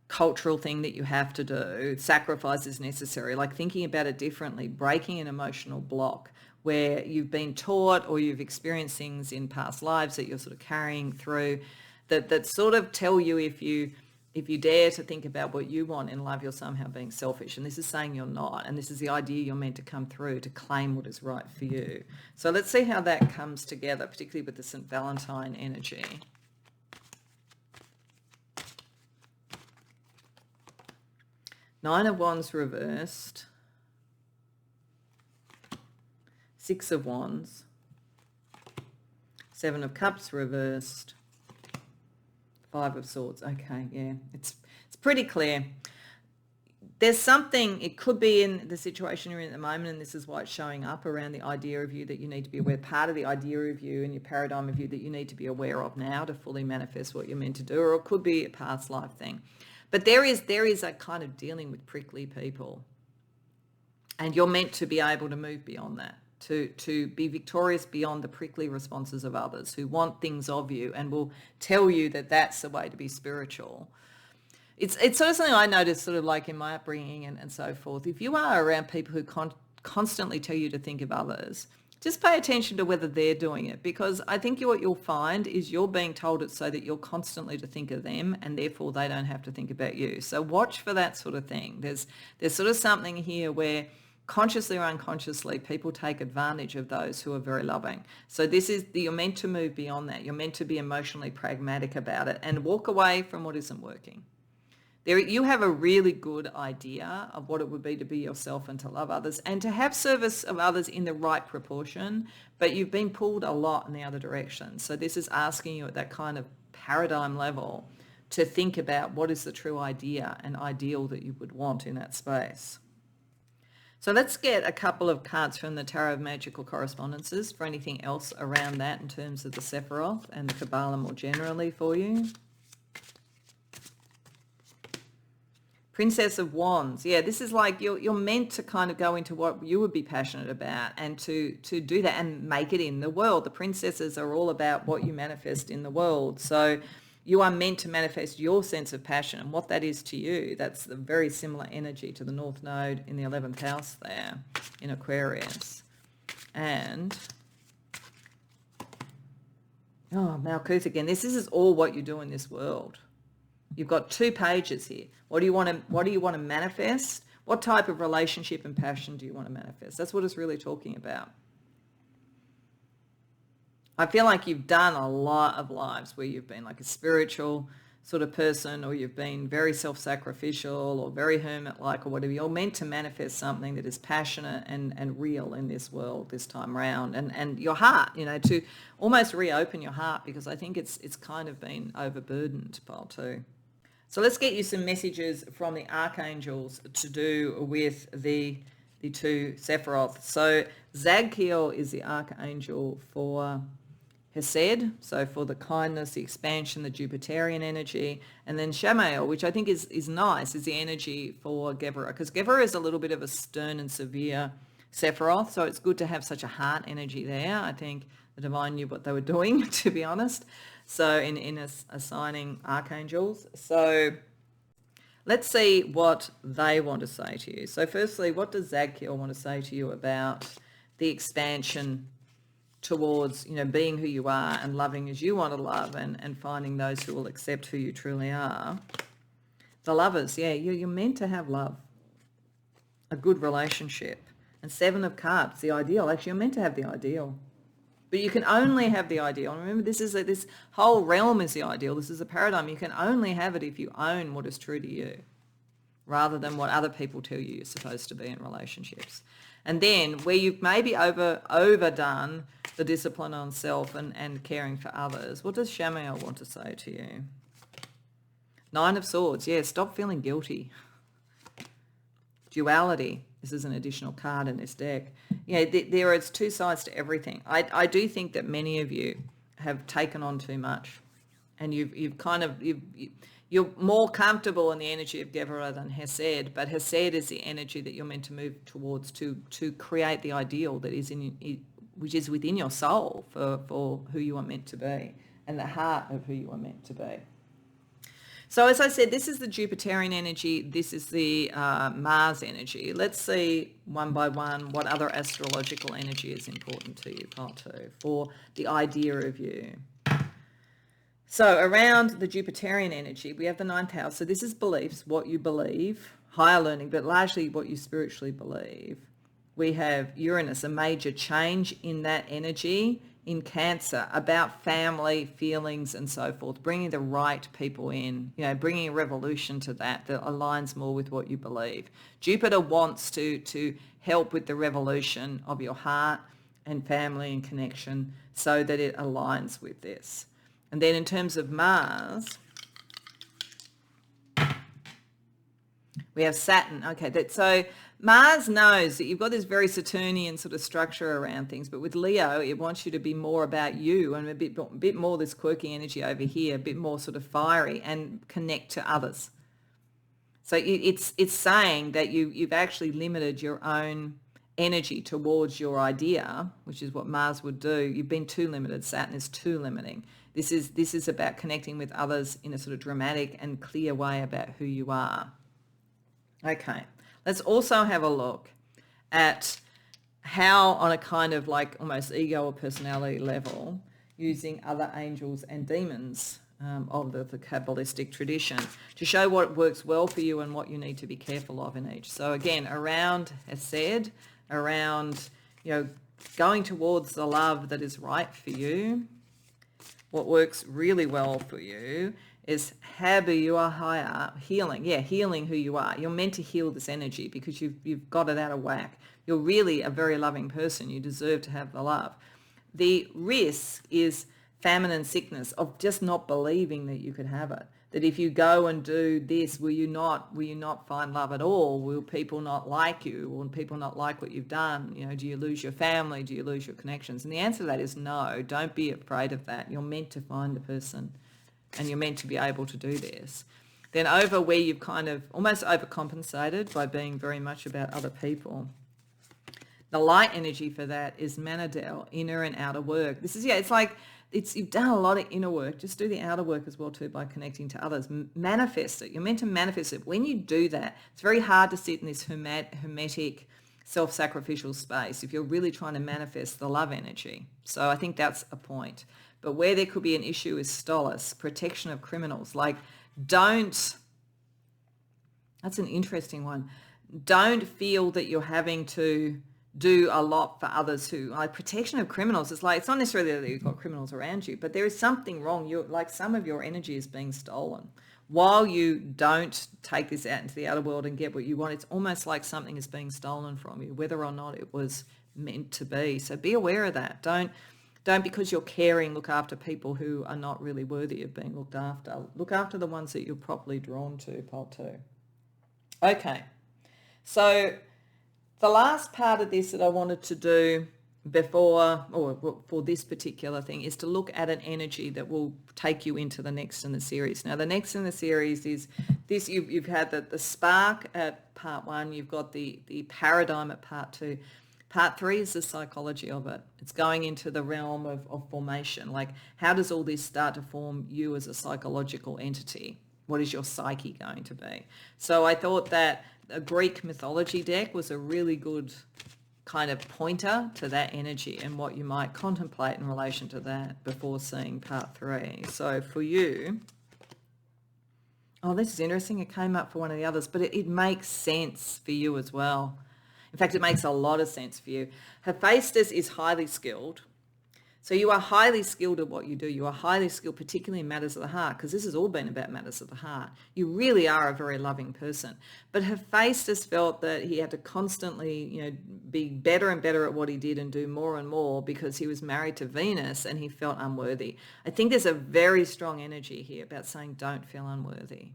cultural thing that you have to do, sacrifice is necessary, like thinking about it differently, breaking an emotional block where you've been taught or you've experienced things in past lives that you're sort of carrying through that sort of tell you if you dare to think about what you want in life, you're somehow being selfish. And this is saying you're not. And this is the idea you're meant to come through to claim what is right for you. So let's see how that comes together, particularly with the St. Valentine energy. Nine of Wands reversed. Six of Wands. Seven of Cups reversed. Five of Swords. Okay, yeah. It's pretty clear. There's something, it could be in the situation you're in at the moment, and this is why it's showing up around the idea of you that you need to be aware, part of the idea of you and your paradigm of you that you need to be aware of now to fully manifest what you're meant to do, or it could be a past life thing. But there is a kind of dealing with prickly people, and you're meant to be able to move beyond that, to be victorious beyond the prickly responses of others who want things of you and will tell you that that's the way to be spiritual. It's sort of something I noticed sort of like in my upbringing and so forth. If you are around people who constantly tell you to think of others, just pay attention to whether they're doing it, because I think what you'll find is you're being told it so that you're constantly to think of them and therefore they don't have to think about you. So watch for that sort of thing. There's sort of something here where consciously or unconsciously people take advantage of those who are very loving. So you're meant to move beyond that. You're meant to be emotionally pragmatic about it and walk away from what isn't working. You have a really good idea of what it would be to be yourself and to love others and to have service of others in the right proportion, but you've been pulled a lot in the other direction. So this is asking you at that kind of paradigm level to think about what is the true idea and ideal that you would want in that space. So let's get a couple of cards from the Tarot of Magical Correspondences for anything else around that in terms of the Sephiroth and the Kabbalah more generally for you. Princess of Wands. Yeah, this is like you're meant to kind of go into what you would be passionate about and to do that and make it in the world. The princesses are all about what you manifest in the world. So you are meant to manifest your sense of passion and what that is to you. That's the very similar energy to the North Node in the 11th house there in Aquarius. And Malkuth again. This is all what you do in this world. You've got 2 pages here. What do you want to manifest? What type of relationship and passion do you want to manifest? That's what it's really talking about. I feel like you've done a lot of lives where you've been like a spiritual sort of person, or you've been very self-sacrificial or very hermit-like or whatever. You're meant to manifest something that is passionate and real in this world this time around. And your heart, to almost reopen your heart, because I think it's kind of been overburdened, Pile 2. So let's get you some messages from the archangels to do with the 2 Sephiroth. So Zadkiel is the archangel for Hesed, so for the kindness, the expansion, the Jupiterian energy. And then Shamael, which I think is nice, is the energy for Gebra, because Gebra is a little bit of a stern and severe Sephiroth, so it's good to have such a heart energy there. I think the divine knew what they were doing, to be honest. So in assigning archangels. So let's see what they want to say to you. So firstly, what does Zadkiel want to say to you about the expansion towards, being who you are and loving as you want to love and finding those who will accept who you truly are? The lovers, yeah, you're meant to have love, a good relationship. And 7 of Cups, the ideal. Actually, you're meant to have the ideal. But you can only have the ideal. And remember, this whole realm is the ideal. This is a paradigm. You can only have it if you own what is true to you, rather than what other people tell you you're supposed to be in relationships. And then where you've maybe overdone the discipline on self and caring for others, what does Shamael want to say to you? 9 of Swords. Yeah, stop feeling guilty. duality. This is an additional card in this deck. There is two sides to everything. I do think that many of you have taken on too much, and you're more comfortable in the energy of Gebra than Hesed, but Hesed is the energy that you're meant to move towards to create the ideal that is which is within your soul for who you are meant to be and the heart of who you are meant to be. So as I said, this is the Jupiterian energy. This is the Mars energy. Let's see one by one what other astrological energy is important to you, Pile 2, for the idea of you. So around the Jupiterian energy, we have the 9th house. So this is beliefs, what you believe, higher learning, but largely what you spiritually believe. We have Uranus, a major change in that energy in Cancer, about family, feelings, and so forth, bringing the right people in, bringing a revolution to that aligns more with what you believe. Jupiter wants to help with the revolution of your heart and family and connection so that it aligns with this. And then in terms of Mars, we have Saturn. Okay, so Mars knows that you've got this very Saturnian sort of structure around things, but with Leo, it wants you to be more about you and a bit more this quirky energy over here, a bit more sort of fiery and connect to others. So it's saying that you've actually limited your own energy towards your idea, which is what Mars would do. You've been too limited. Saturn is too limiting. This is about connecting with others in a sort of dramatic and clear way about who you are. Okay. Let's also have a look at how, on a kind of like almost ego or personality level, using other angels and demons of the Kabbalistic tradition to show what works well for you and what you need to be careful of in each. So again, around Hesed, around going towards the love that is right for you, what works really well for you is Habu, you are higher, healing. Yeah, healing who you are. You're meant to heal this energy because you've got it out of whack. You're really a very loving person. You deserve to have the love. The risk is famine and sickness of just not believing that you could have it. That if you go and do this, will you not find love at all? Will people not like you? Will people not like what you've done? Do you lose your family? Do you lose your connections? And the answer to that is no. Don't be afraid of that. You're meant to find the person. And you're meant to be able to do this. Then over where you've kind of almost overcompensated by being very much about other people. The light energy for that is Manadel, inner and outer work. This is, you've done a lot of inner work. Just do the outer work as well too by connecting to others. Manifest it. You're meant to manifest it. When you do that, it's very hard to sit in this hermetic, self-sacrificial space if you're really trying to manifest the love energy. So I think that's a point. But where there could be an issue is Stolas, protection of criminals. That's an interesting one. Don't feel that you're having to do a lot for others who, protection of criminals. It's not necessarily that you've got criminals around you, but there is something wrong. Some of your energy is being stolen. While you don't take this out into the outer world and get what you want, it's almost like something is being stolen from you, whether or not it was meant to be. So be aware of that. Don't because you're caring, look after people who are not really worthy of being looked after. Look after the ones that you're properly drawn to, Pile 2. Okay, so the last part of this that I wanted to do for this particular thing is to look at an energy that will take you into the next in the series. Now, the next in the series is this. You've had the spark at part 1. You've got the paradigm at part 2. Part 3 is the psychology of it. It's going into the realm of formation. How does all this start to form you as a psychological entity? What is your psyche going to be? So I thought that a Greek mythology deck was a really good kind of pointer to that energy and what you might contemplate in relation to that before seeing part 3. So for you, this is interesting. It came up for one of the others, but it makes sense for you as well. In fact, it makes a lot of sense for you. Hephaestus is highly skilled. So you are highly skilled at what you do. You are highly skilled, particularly in matters of the heart, because this has all been about matters of the heart. You really are a very loving person. But Hephaestus felt that he had to constantly, be better and better at what he did and do more and more because he was married to Venus and he felt unworthy. I think there's a very strong energy here about saying don't feel unworthy.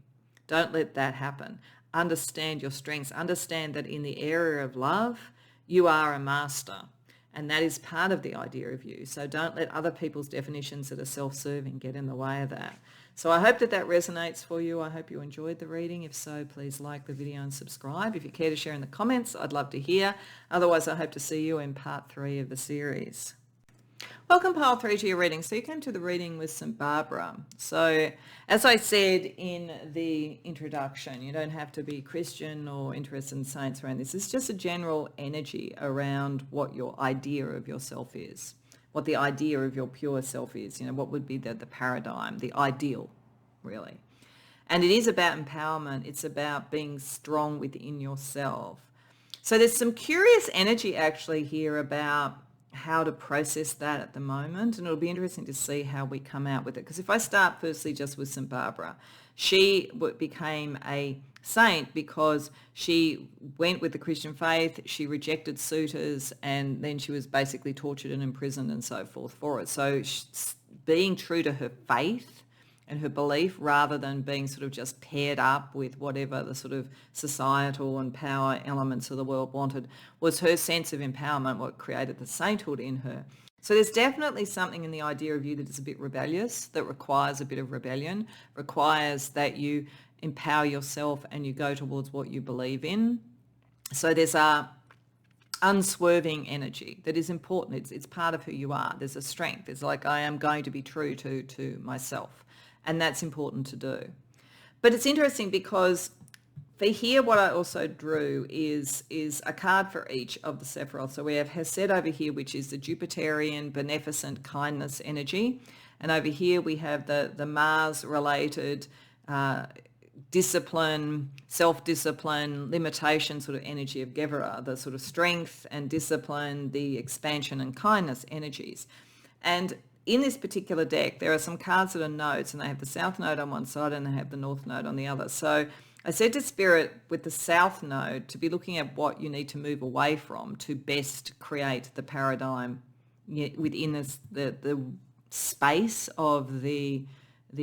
Don't let that happen. understand your strengths, understand that in the area of love, you are a master. And that is part of the idea of you. So don't let other people's definitions that are self-serving get in the way of that. So I hope that that resonates for you. I hope you enjoyed the reading. If so, please like the video and subscribe. If you care to share in the comments, I'd love to hear. Otherwise, I hope to see you in part 3 of the series. Welcome, pile 3, to your reading. So you came to the reading with St. Barbara. So as I said in the introduction, you don't have to be Christian or interested in saints around this. It's just a general energy around what your idea of yourself is, what the idea of your pure self is, what would be the paradigm, the ideal, really. And it is about empowerment. It's about being strong within yourself. So there's some curious energy actually here about how to process that at the moment, and it'll be interesting to see how we come out with it. Because if I start firstly just with St. Barbara, she became a saint because she went with the Christian faith, she rejected suitors, and then she was basically tortured and imprisoned and so forth for it. So being true to her faith and her belief, rather than being sort of just paired up with whatever the sort of societal and power elements of the world wanted, was her sense of empowerment what created the sainthood in her. So there's definitely something in the idea of you that is a bit rebellious, that requires a bit of rebellion, requires that you empower yourself and you go towards what you believe in. So there's a unswerving energy that is important. It's part of who you are. There's a strength. It's like, I am going to be true to myself. And that's important to do. But it's interesting because for here, what I also drew is a card for each of the Sephiroth. So we have Hesed over here, which is the Jupiterian beneficent kindness energy. And over here we have the Mars-related discipline, self-discipline, limitation sort of energy of Gebera, the sort of strength and discipline, the expansion and kindness energies. And in this particular deck, there are some cards that are nodes, and they have the south node on one side and they have the north node on the other. So I said to Spirit with the south node to be looking at what you need to move away from to best create the paradigm within the space of the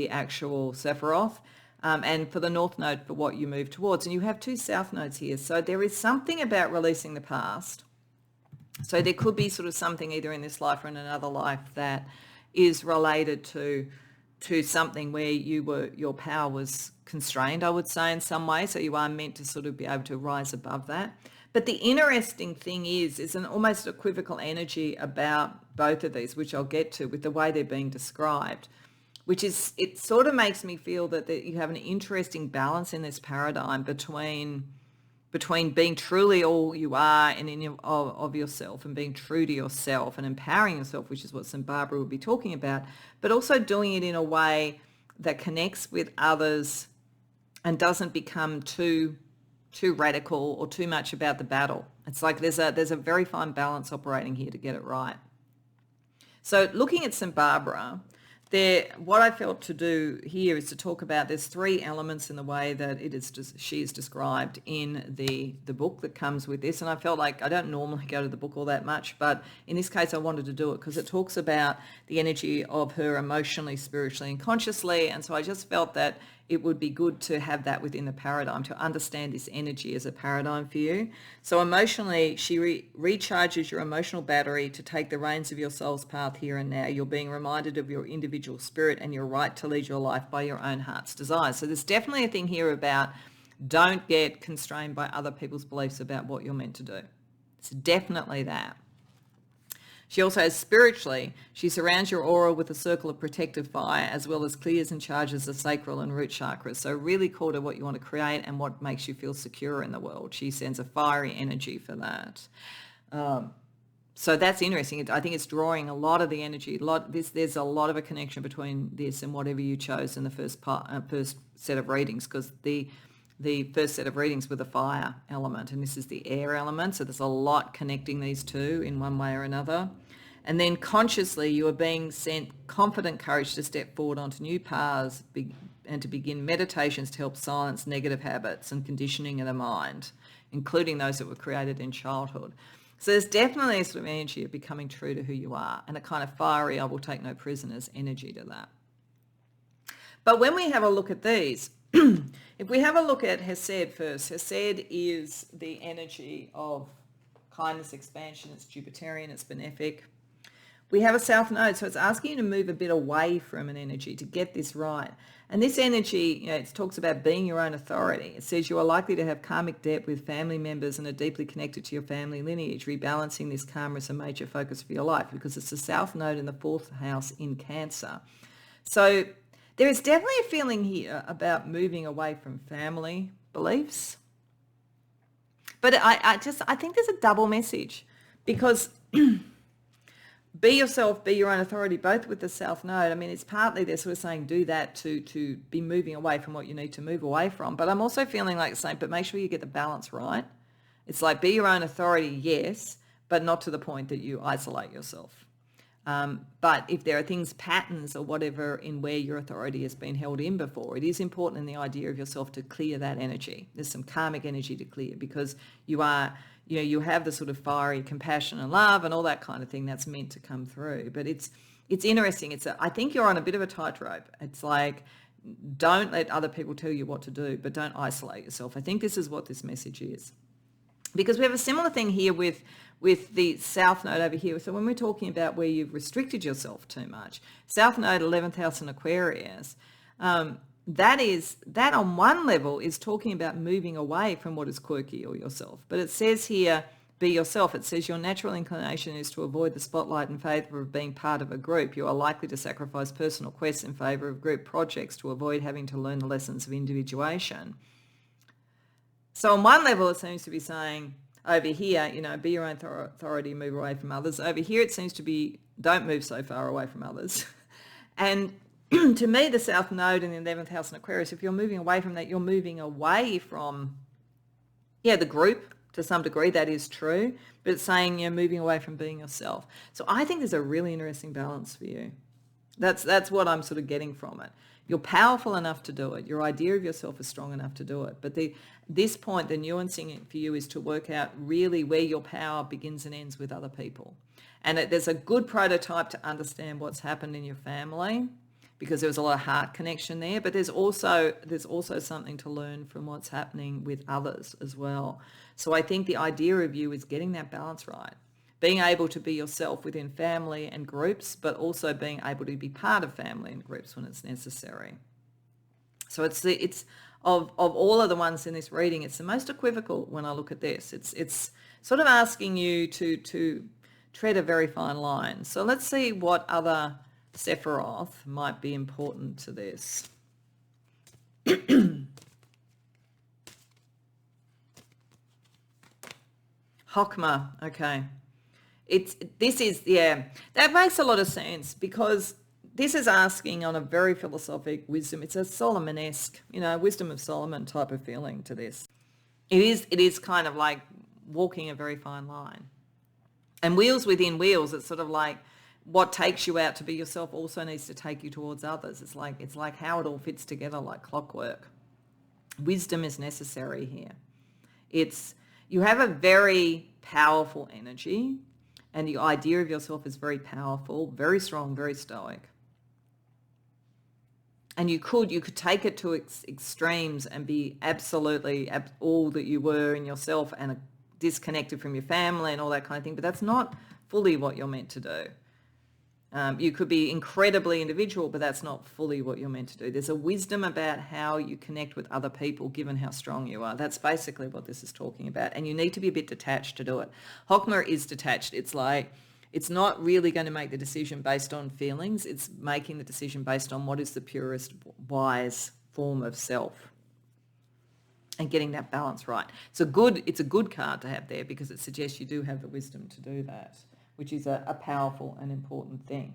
actual Sephiroth, and for the north node for what you move towards. And you have 2 south nodes here. So there is something about releasing the past. So there could be sort of something either in this life or in another life that is related to something where your power was constrained, I would say, in some way. So you are meant to sort of be able to rise above that. But the interesting thing is an almost equivocal energy about both of these, which I'll get to with the way they're being described, which is, it sort of makes me feel that you have an interesting balance in this paradigm between being truly all you are and of yourself, and being true to yourself and empowering yourself, which is what St. Barbara would be talking about, but also doing it in a way that connects with others and doesn't become too radical or too much about the battle. It's like there's a very fine balance operating here to get it right. So looking at St. Barbara, what I felt to do here is to talk about, there's 3 elements in the way that she is described in the book that comes with this. And I felt like I don't normally go to the book all that much, but in this case I wanted to do it because it talks about the energy of her emotionally, spiritually and consciously. And so I just felt that it would be good to have that within the paradigm, to understand this energy as a paradigm for you. So emotionally, she recharges your emotional battery to take the reins of your soul's path here and now. You're being reminded of your individual spirit and your right to lead your life by your own heart's desires. So there's definitely a thing here about don't get constrained by other people's beliefs about what you're meant to do. It's definitely that. She also has spiritually, she surrounds your aura with a circle of protective fire, as well as clears and charges the sacral and root chakras. So really core to what you want to create and what makes you feel secure in the world. She sends a fiery energy for that. So that's interesting. I think it's drawing a lot of the energy. There's a lot of a connection between this and whatever you chose in the first set of readings, because the first set of readings were the fire element, and this is the air element. So there's a lot connecting these two in one way or another. And then consciously, you are being sent confident courage to step forward onto new paths and to begin meditations to help silence negative habits and conditioning of the mind, including those that were created in childhood. So there's definitely a sort of energy of becoming true to who you are, and a kind of fiery, I will take no prisoners energy to that. But when we have a look at these, if we have a look at Hesed first, Hesed is the energy of kindness, expansion. It's Jupiterian, it's benefic. We have a south node, so it's asking you to move a bit away from an energy to get this right. And this energy, it talks about being your own authority. It says you are likely to have karmic debt with family members and are deeply connected to your family lineage. Rebalancing this karma is a major focus for your life because it's the south node in the 4th house in Cancer. So there is definitely a feeling here about moving away from family beliefs. But I think there's a double message because be yourself, be your own authority, both with the South Node. I mean, it's partly they're sort of saying do that to be moving away from what you need to move away from. But I'm also feeling like saying, but make sure you get the balance right. It's like be your own authority, yes, but not to the point that you isolate yourself. But if there are things, patterns or whatever in where your authority has been held in before, it is important in the idea of yourself to clear that energy. There's some karmic energy to clear because you are, you have the sort of fiery compassion and love and all that kind of thing that's meant to come through. But it's interesting. I think you're on a bit of a tightrope. It's like, don't let other people tell you what to do, but don't isolate yourself. I think this is what this message is. Because we have a similar thing here with the South Node over here. So when we're talking about where you've restricted yourself too much, South Node, 11th house in Aquarius, that on one level is talking about moving away from what is quirky or yourself. But it says here, be yourself. It says your natural inclination is to avoid the spotlight in favour of being part of a group. You are likely to sacrifice personal quests in favour of group projects to avoid having to learn the lessons of individuation. So on one level, it seems to be saying over here, be your own authority, move away from others. Over here, it seems to be don't move so far away from others. And to me, the South Node in the 11th house in Aquarius, if you're moving away from that, you're moving away from, the group to some degree. That is true. But it's saying you're moving away from being yourself. So I think there's a really interesting balance for you. That's what I'm sort of getting from it. You're powerful enough to do it. Your idea of yourself is strong enough to do it. But this point, the nuancing it for you is to work out really where your power begins and ends with other people. And there's a good prototype to understand what's happened in your family because there was a lot of heart connection there. But there's also something to learn from what's happening with others as well. So I think the idea of you is getting that balance right. Being able to be yourself within family and groups, but also being able to be part of family and groups when it's necessary. So it's of all of the ones in this reading, it's the most equivocal when I look at this. It's sort of asking you to tread a very fine line. So let's see what other Sephiroth might be important to this. Chokmah, okay. That makes a lot of sense because this is asking on a very philosophic wisdom. It's a Solomon-esque, wisdom of Solomon type of feeling to this. It is kind of like walking a very fine line. And wheels within wheels, it's sort of like what takes you out to be yourself also needs to take you towards others. It's like how it all fits together like clockwork. Wisdom is necessary here. You have a very powerful energy. And the idea of yourself is very powerful, very strong, very stoic. And you could take it to extremes and be absolutely all that you were in yourself and disconnected from your family and all that kind of thing. But that's not fully what you're meant to do. You could be incredibly individual, but that's not fully what you're meant to do. There's a wisdom about how you connect with other people given how strong you are. That's basically what this is talking about. And you need to be a bit detached to do it. Chokmah is detached. It's like, it's not really going to make the decision based on feelings. It's making the decision based on what is the purest, wise form of self and getting that balance right. It's a good card to have there because it suggests you do have the wisdom to do that, which is a powerful and important thing.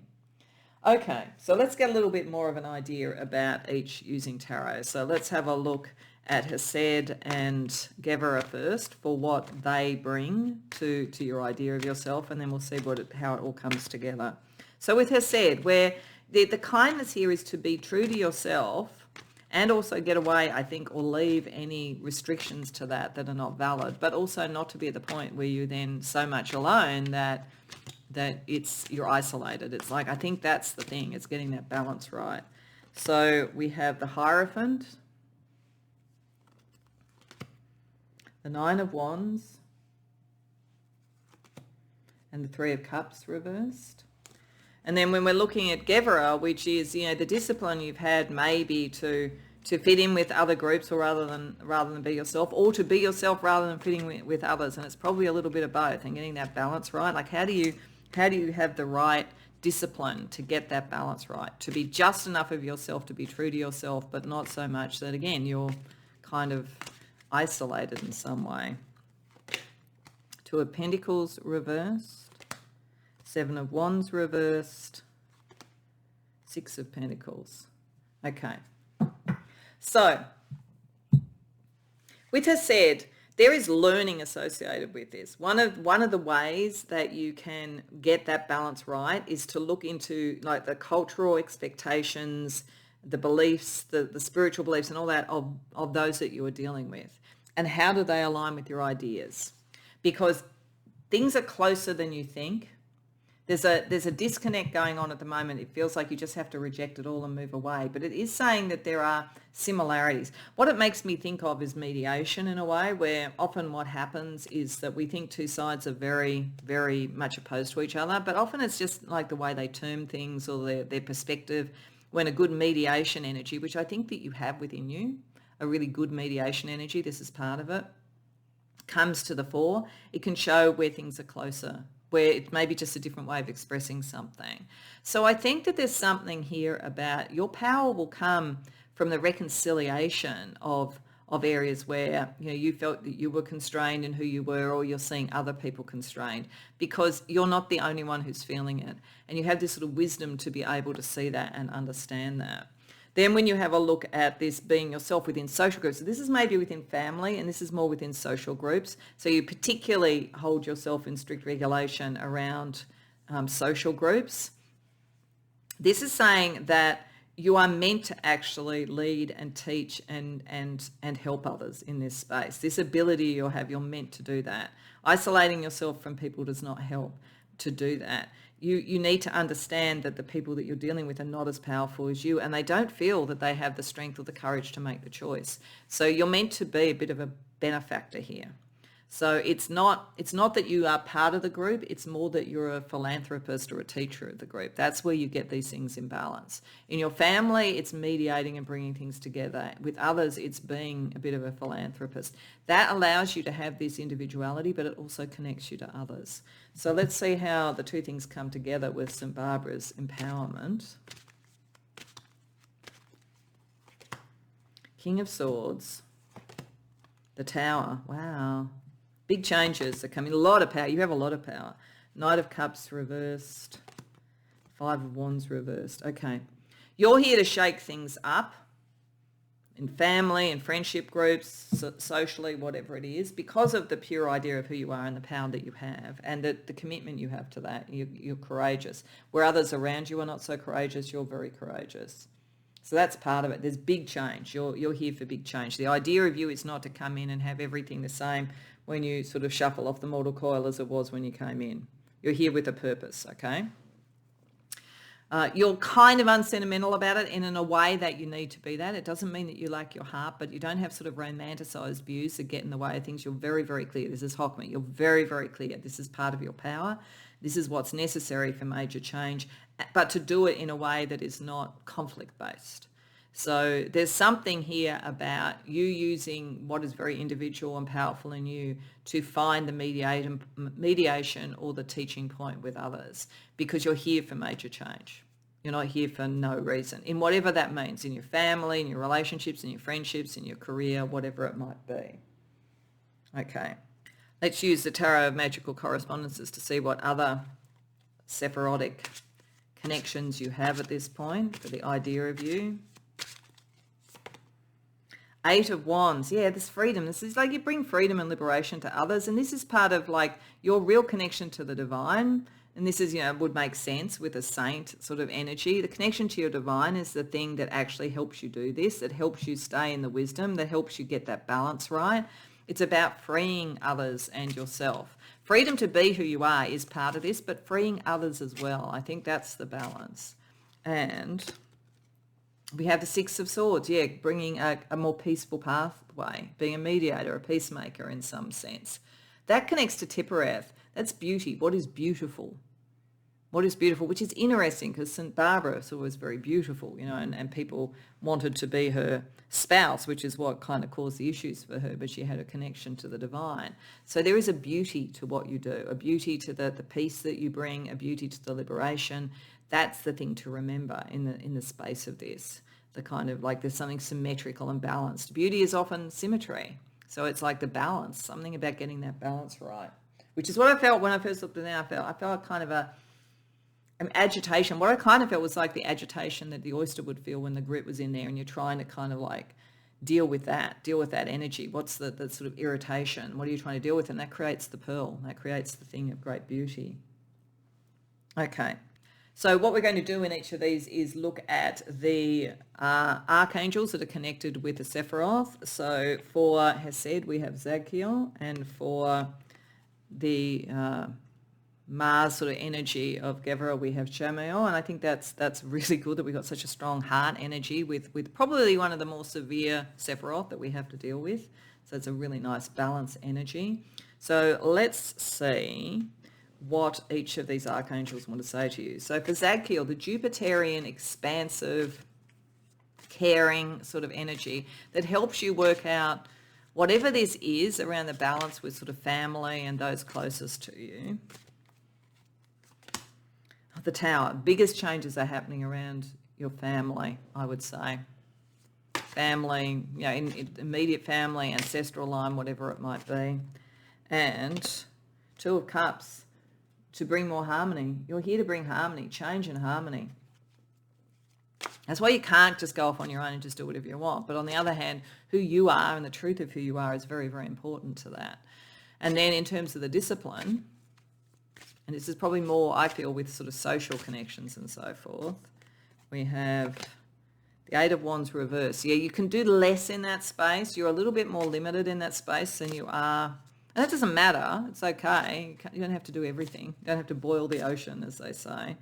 Okay, so let's get a little bit more of an idea about each using tarot. So let's have a look at Hesed and Gebera first for what they bring to your idea of yourself, and then we'll see how it all comes together. So with Hesed, where the kindness here is to be true to yourself and also get away, I think, or leave any restrictions to that are not valid, but also not to be at the point where you're then so much alone that you're isolated. It's like, I think that's the thing. It's getting that balance right. So we have the Hierophant, the Nine of Wands, and the Three of Cups reversed. And then when we're looking at Gebera, which is, you know, the discipline you've had maybe to fit in with other groups, or rather than be yourself, or to be yourself rather than fitting with others. And it's probably a little bit of both, and getting that balance right. Like how do you have the right discipline to get that balance right, to be just enough of yourself, to be true to yourself, but not so much that, again, you're kind of isolated in some way. Two of Pentacles reversed. Seven of Wands reversed. Six of Pentacles. Okay. So, with her said, there is learning associated with this. One of the ways that you can get that balance right is to look into like the cultural expectations, the beliefs, the spiritual beliefs and all that of those that you are dealing with. And how do they align with your ideas? Because things are closer than you think. There's a disconnect going on at the moment. It feels like you just have to reject it all and move away. But it is saying that there are similarities. What it makes me think of is mediation in a way, where often what happens is that we think two sides are very, very much opposed to each other. But often it's just like the way they term things or their perspective. When a good mediation energy, which I think that you have within you, a really good mediation energy, this is part of it, comes to the fore, it can show where things are closer, where it may be just a different way of expressing something. So I think that there's something here about your power will come from the reconciliation of areas where, you know, you felt that you were constrained in who you were, or you're seeing other people constrained, because you're not the only one who's feeling it. And you have this sort of wisdom to be able to see that and understand that. Then when you have a look at this being yourself within social groups, so this is maybe within family and this is more within social groups. So you particularly hold yourself in strict regulation around social groups. This is saying that you are meant to actually lead and teach and help others in this space. This ability you'll have, you're meant to do that. Isolating yourself from people does not help to do that. You need to understand that the people that you're dealing with are not as powerful as you, and they don't feel that they have the strength or the courage to make the choice. So you're meant to be a bit of a benefactor here. So it's not that you are part of the group, it's more that you're a philanthropist or a teacher of the group. That's where you get these things in balance. In your family, it's mediating and bringing things together. With others, it's being a bit of a philanthropist. That allows you to have this individuality, but it also connects you to others. So let's see how the two things come together with St. Barbara's empowerment. King of Swords. The Tower. Wow. Big changes are coming. A lot of power. You have a lot of power. Knight of Cups reversed. Five of Wands reversed. Okay. You're here to shake things up in family and friendship groups, socially, whatever it is, because of the pure idea of who you are and the power that you have and the commitment you have to that. You're courageous. Where others around you are not so courageous, you're very courageous. So that's part of it. There's big change. You're here for big change. The idea of you is not to come in and have everything the same when you sort of shuffle off the mortal coil as it was when you came in. You're here with a purpose, okay? You're kind of unsentimental about it, and in a way that you need to be that. It doesn't mean that you lack your heart, but you don't have sort of romanticised views that get in the way of things. You're very, very clear. This is Hockman. You're very, very clear. This is part of your power. This is what's necessary for major change, but to do it in a way that is not conflict-based. So there's something here about you using what is very individual and powerful in you to find the mediation or the teaching point with others, because you're here for major change. You're not here for no reason, in whatever that means, in your family, in your relationships, in your friendships, in your career, whatever it might be. Okay, let's use the Tarot of Magical Correspondences to see what other Sephirotic connections you have at this point for the idea of you. Eight of Wands. Yeah, this freedom. This is like you bring freedom and liberation to others. And this is part of like your real connection to the divine. And this is, you know, would make sense with a saint sort of energy. The connection to your divine is the thing that actually helps you do this, that helps you stay in the wisdom, that helps you get that balance right. It's about freeing others and yourself. Freedom to be who you are is part of this, but freeing others as well. I think that's the balance. And We have the Six of Swords, yeah, bringing a more peaceful pathway, being a mediator, a peacemaker in some sense. That connects to Tippereth. That's beauty. What is beautiful? What is beautiful, which is interesting because St. Barbara was very beautiful, and people wanted to be her spouse, which is what kind of caused the issues for her, but she had a connection to the divine. So there is a beauty to what you do, a beauty to the peace that you bring, a beauty to the liberation. That's the thing to remember in the space of this, the kind of like there's something symmetrical and balanced. Beauty is often symmetry. So it's like the balance, something about getting that balance right, which is what I felt when I first looked at it. I felt kind of an agitation. What I kind of felt was like the agitation that the oyster would feel when the grit was in there and you're trying to kind of like deal with that energy. What's the sort of irritation? What are you trying to deal with? And that creates the pearl. That creates the thing of great beauty. Okay. So what we're going to do in each of these is look at the archangels that are connected with the Sephiroth. So for Hesed, we have Zadkiel, and for the Mars sort of energy of Gevra, we have Shamael, and I think that's really good that we got such a strong heart energy with probably one of the more severe Sephiroth that we have to deal with. So it's a really nice balanced energy. So let's see what each of these archangels want to say to you. So for Zadkiel, the Jupiterian, expansive, caring sort of energy that helps you work out whatever this is around the balance with sort of family and those closest to you. The Tower, biggest changes are happening around your family, I would say. Family, in immediate family, ancestral line, whatever it might be. And Two of Cups, to bring more harmony. You're here to bring harmony, change and harmony. That's why you can't just go off on your own and just do whatever you want. But on the other hand, who you are and the truth of who you are is very, very important to that. And then in terms of the discipline, and this is probably more, I feel, with sort of social connections and so forth, we have the Eight of Wands reversed. Yeah, you can do less in that space. You're a little bit more limited in that space than you are. And that doesn't matter. It's okay. You don't have to do everything. You don't have to boil the ocean, as they say.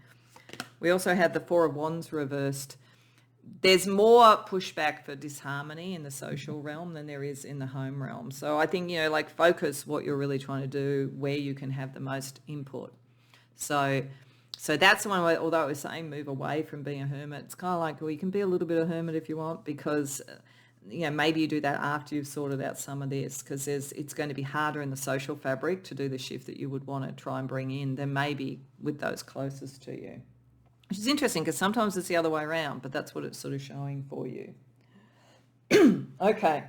We also had the Four of Wands reversed. There's more pushback for disharmony in the social realm than there is in the home realm. So I think, focus what you're really trying to do, where you can have the most input. So that's the one where, although I was saying move away from being a hermit, it's kind of like, well, you can be a little bit of a hermit if you want, because maybe you do that after you've sorted out some of this, because it's going to be harder in the social fabric to do the shift that you would want to try and bring in than maybe with those closest to you. Which is interesting because sometimes it's the other way around, but that's what it's sort of showing for you. Okay.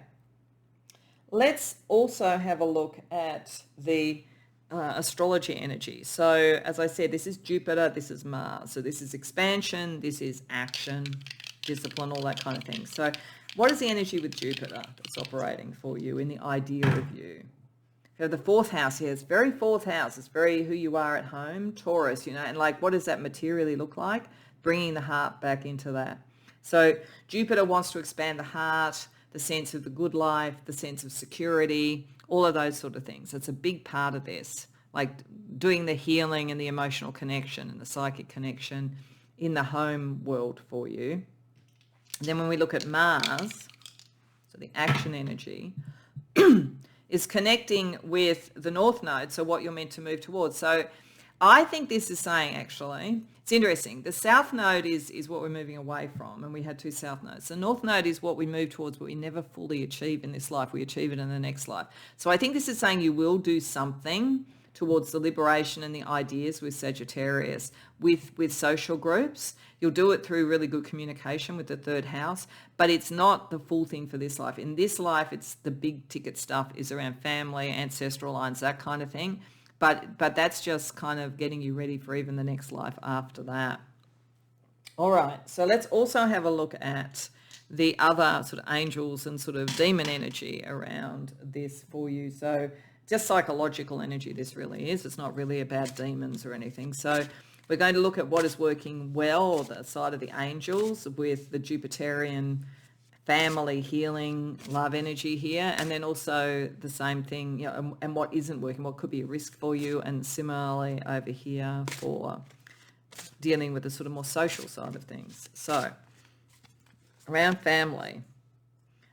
Let's also have a look at the astrology energy. So as I said, this is Jupiter, this is Mars. So this is expansion, this is action, discipline, all that kind of thing. So what is the energy with Jupiter that's operating for you in the idea of you? You have the fourth house here. It's very fourth house. It's very who you are at home, Taurus, and like what does that materially look like? Bringing the heart back into that. So Jupiter wants to expand the heart, the sense of the good life, the sense of security, all of those sort of things. It's a big part of this, like doing the healing and the emotional connection and the psychic connection in the home world for you. And then when we look at Mars, so the action energy, is connecting with the North Node, so what you're meant to move towards. So I think this is saying, actually, it's interesting. The South Node is what we're moving away from, and we had two South Nodes. The North Node is what we move towards, but we never fully achieve in this life. We achieve it in the next life. So I think this is saying you will do something towards the liberation and the ideas with Sagittarius, with social groups. You'll do it through really good communication with the third house, but it's not the full thing for this life. In this life, it's the big ticket stuff is around family, ancestral lines, that kind of thing. But that's just kind of getting you ready for even the next life after that. All right, so let's also have a look at the other sort of angels and sort of demon energy around this for you. So just psychological energy this really is. It's not really about demons or anything. So we're going to look at what is working well, the side of the angels with the Jupiterian family healing love energy here, and then also the same thing, and what isn't working, what could be a risk for you, and similarly over here for dealing with the sort of more social side of things. So around family.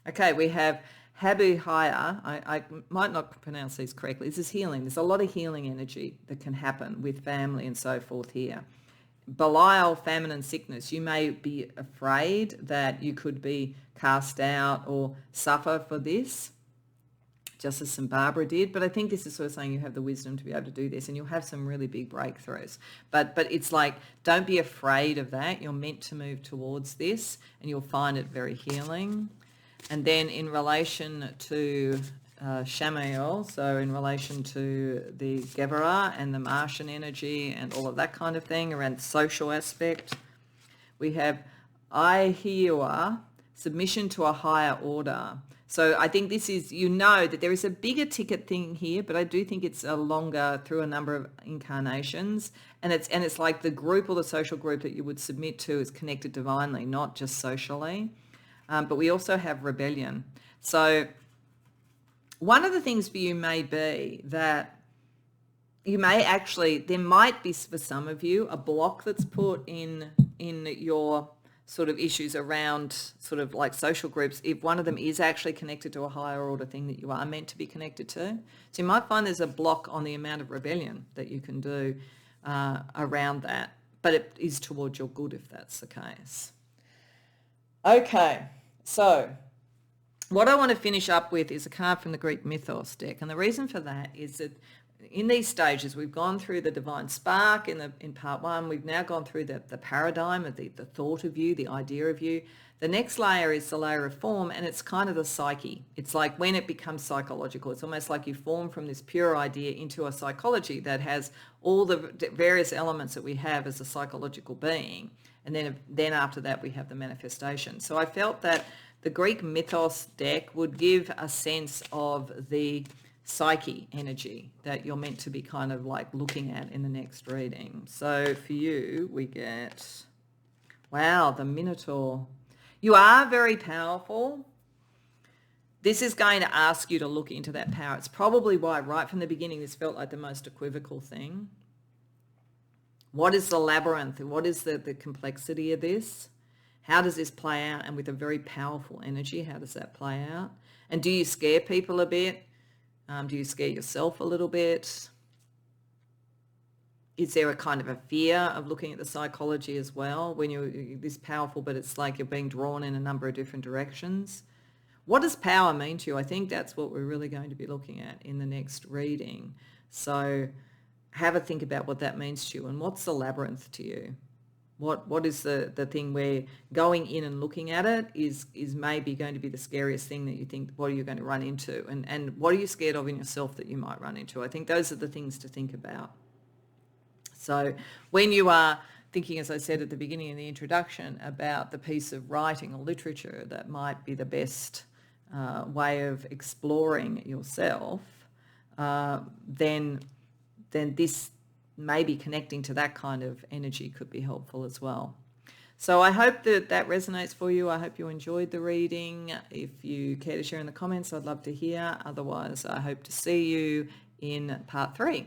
Okay, we have Habihaya. I might not pronounce these correctly. This is healing. There's a lot of healing energy that can happen with family and so forth here. Belial, famine and sickness. You may be afraid that you could be cast out or suffer for this, just as St. Barbara did. But I think this is sort of saying you have the wisdom to be able to do this, and you'll have some really big breakthroughs. But it's like, don't be afraid of that. You're meant to move towards this, and you'll find it very healing. And then in relation to Shamael, so in relation to the Gebera and the Martian energy and all of that kind of thing around the social aspect, we have Aihiua, submission to a higher order. So I think this is, you know, that there is a bigger ticket thing here, but I do think it's a longer through a number of incarnations, and it's like the group or the social group that you would submit to is connected divinely, not just socially. But we also have rebellion. So one of the things for you may be that you may actually, there might be for some of you a block that's put in your sort of issues around sort of like social groups, if one of them is actually connected to a higher order thing that you are meant to be connected to. So you might find there's a block on the amount of rebellion that you can do around that, but it is towards your good if that's the case. Okay, so what I want to finish up with is a card from the Greek mythos deck, and the reason for that is that in these stages, we've gone through the divine spark in part one. We've now gone through the paradigm of the thought of you, the idea of you. The next layer is the layer of form, and it's kind of the psyche. It's like when it becomes psychological. It's almost like you form from this pure idea into a psychology that has all the various elements that we have as a psychological being. And then after that, we have the manifestation. So I felt that the Greek mythos deck would give a sense of the psyche energy that you're meant to be kind of like looking at in the next reading. So for you, we get, wow, the Minotaur. You are very powerful. This is going to ask you to look into that power. It's probably why right from the beginning this felt like the most equivocal thing. What is the labyrinth? What is the complexity of this? How does this play out? And with a very powerful energy, how does that play out? And do you scare people a bit? Do you scare yourself a little bit? Is there a kind of a fear of looking at the psychology as well when you're this powerful, but it's like you're being drawn in a number of different directions? What does power mean to you? I think that's what we're really going to be looking at in the next reading. So have a think about what that means to you, and what's the labyrinth to you? What is the thing where going in and looking at it is maybe going to be the scariest thing that you think, what are you going to run into? And what are you scared of in yourself that you might run into? I think those are the things to think about. So when you are thinking, as I said at the beginning in the introduction, about the piece of writing or literature that might be the best way of exploring yourself, then this maybe connecting to that kind of energy could be helpful as well. So I hope that resonates for you. I hope you enjoyed the reading. If you care to share in the comments, I'd love to hear. Otherwise, I hope to see you in part 3.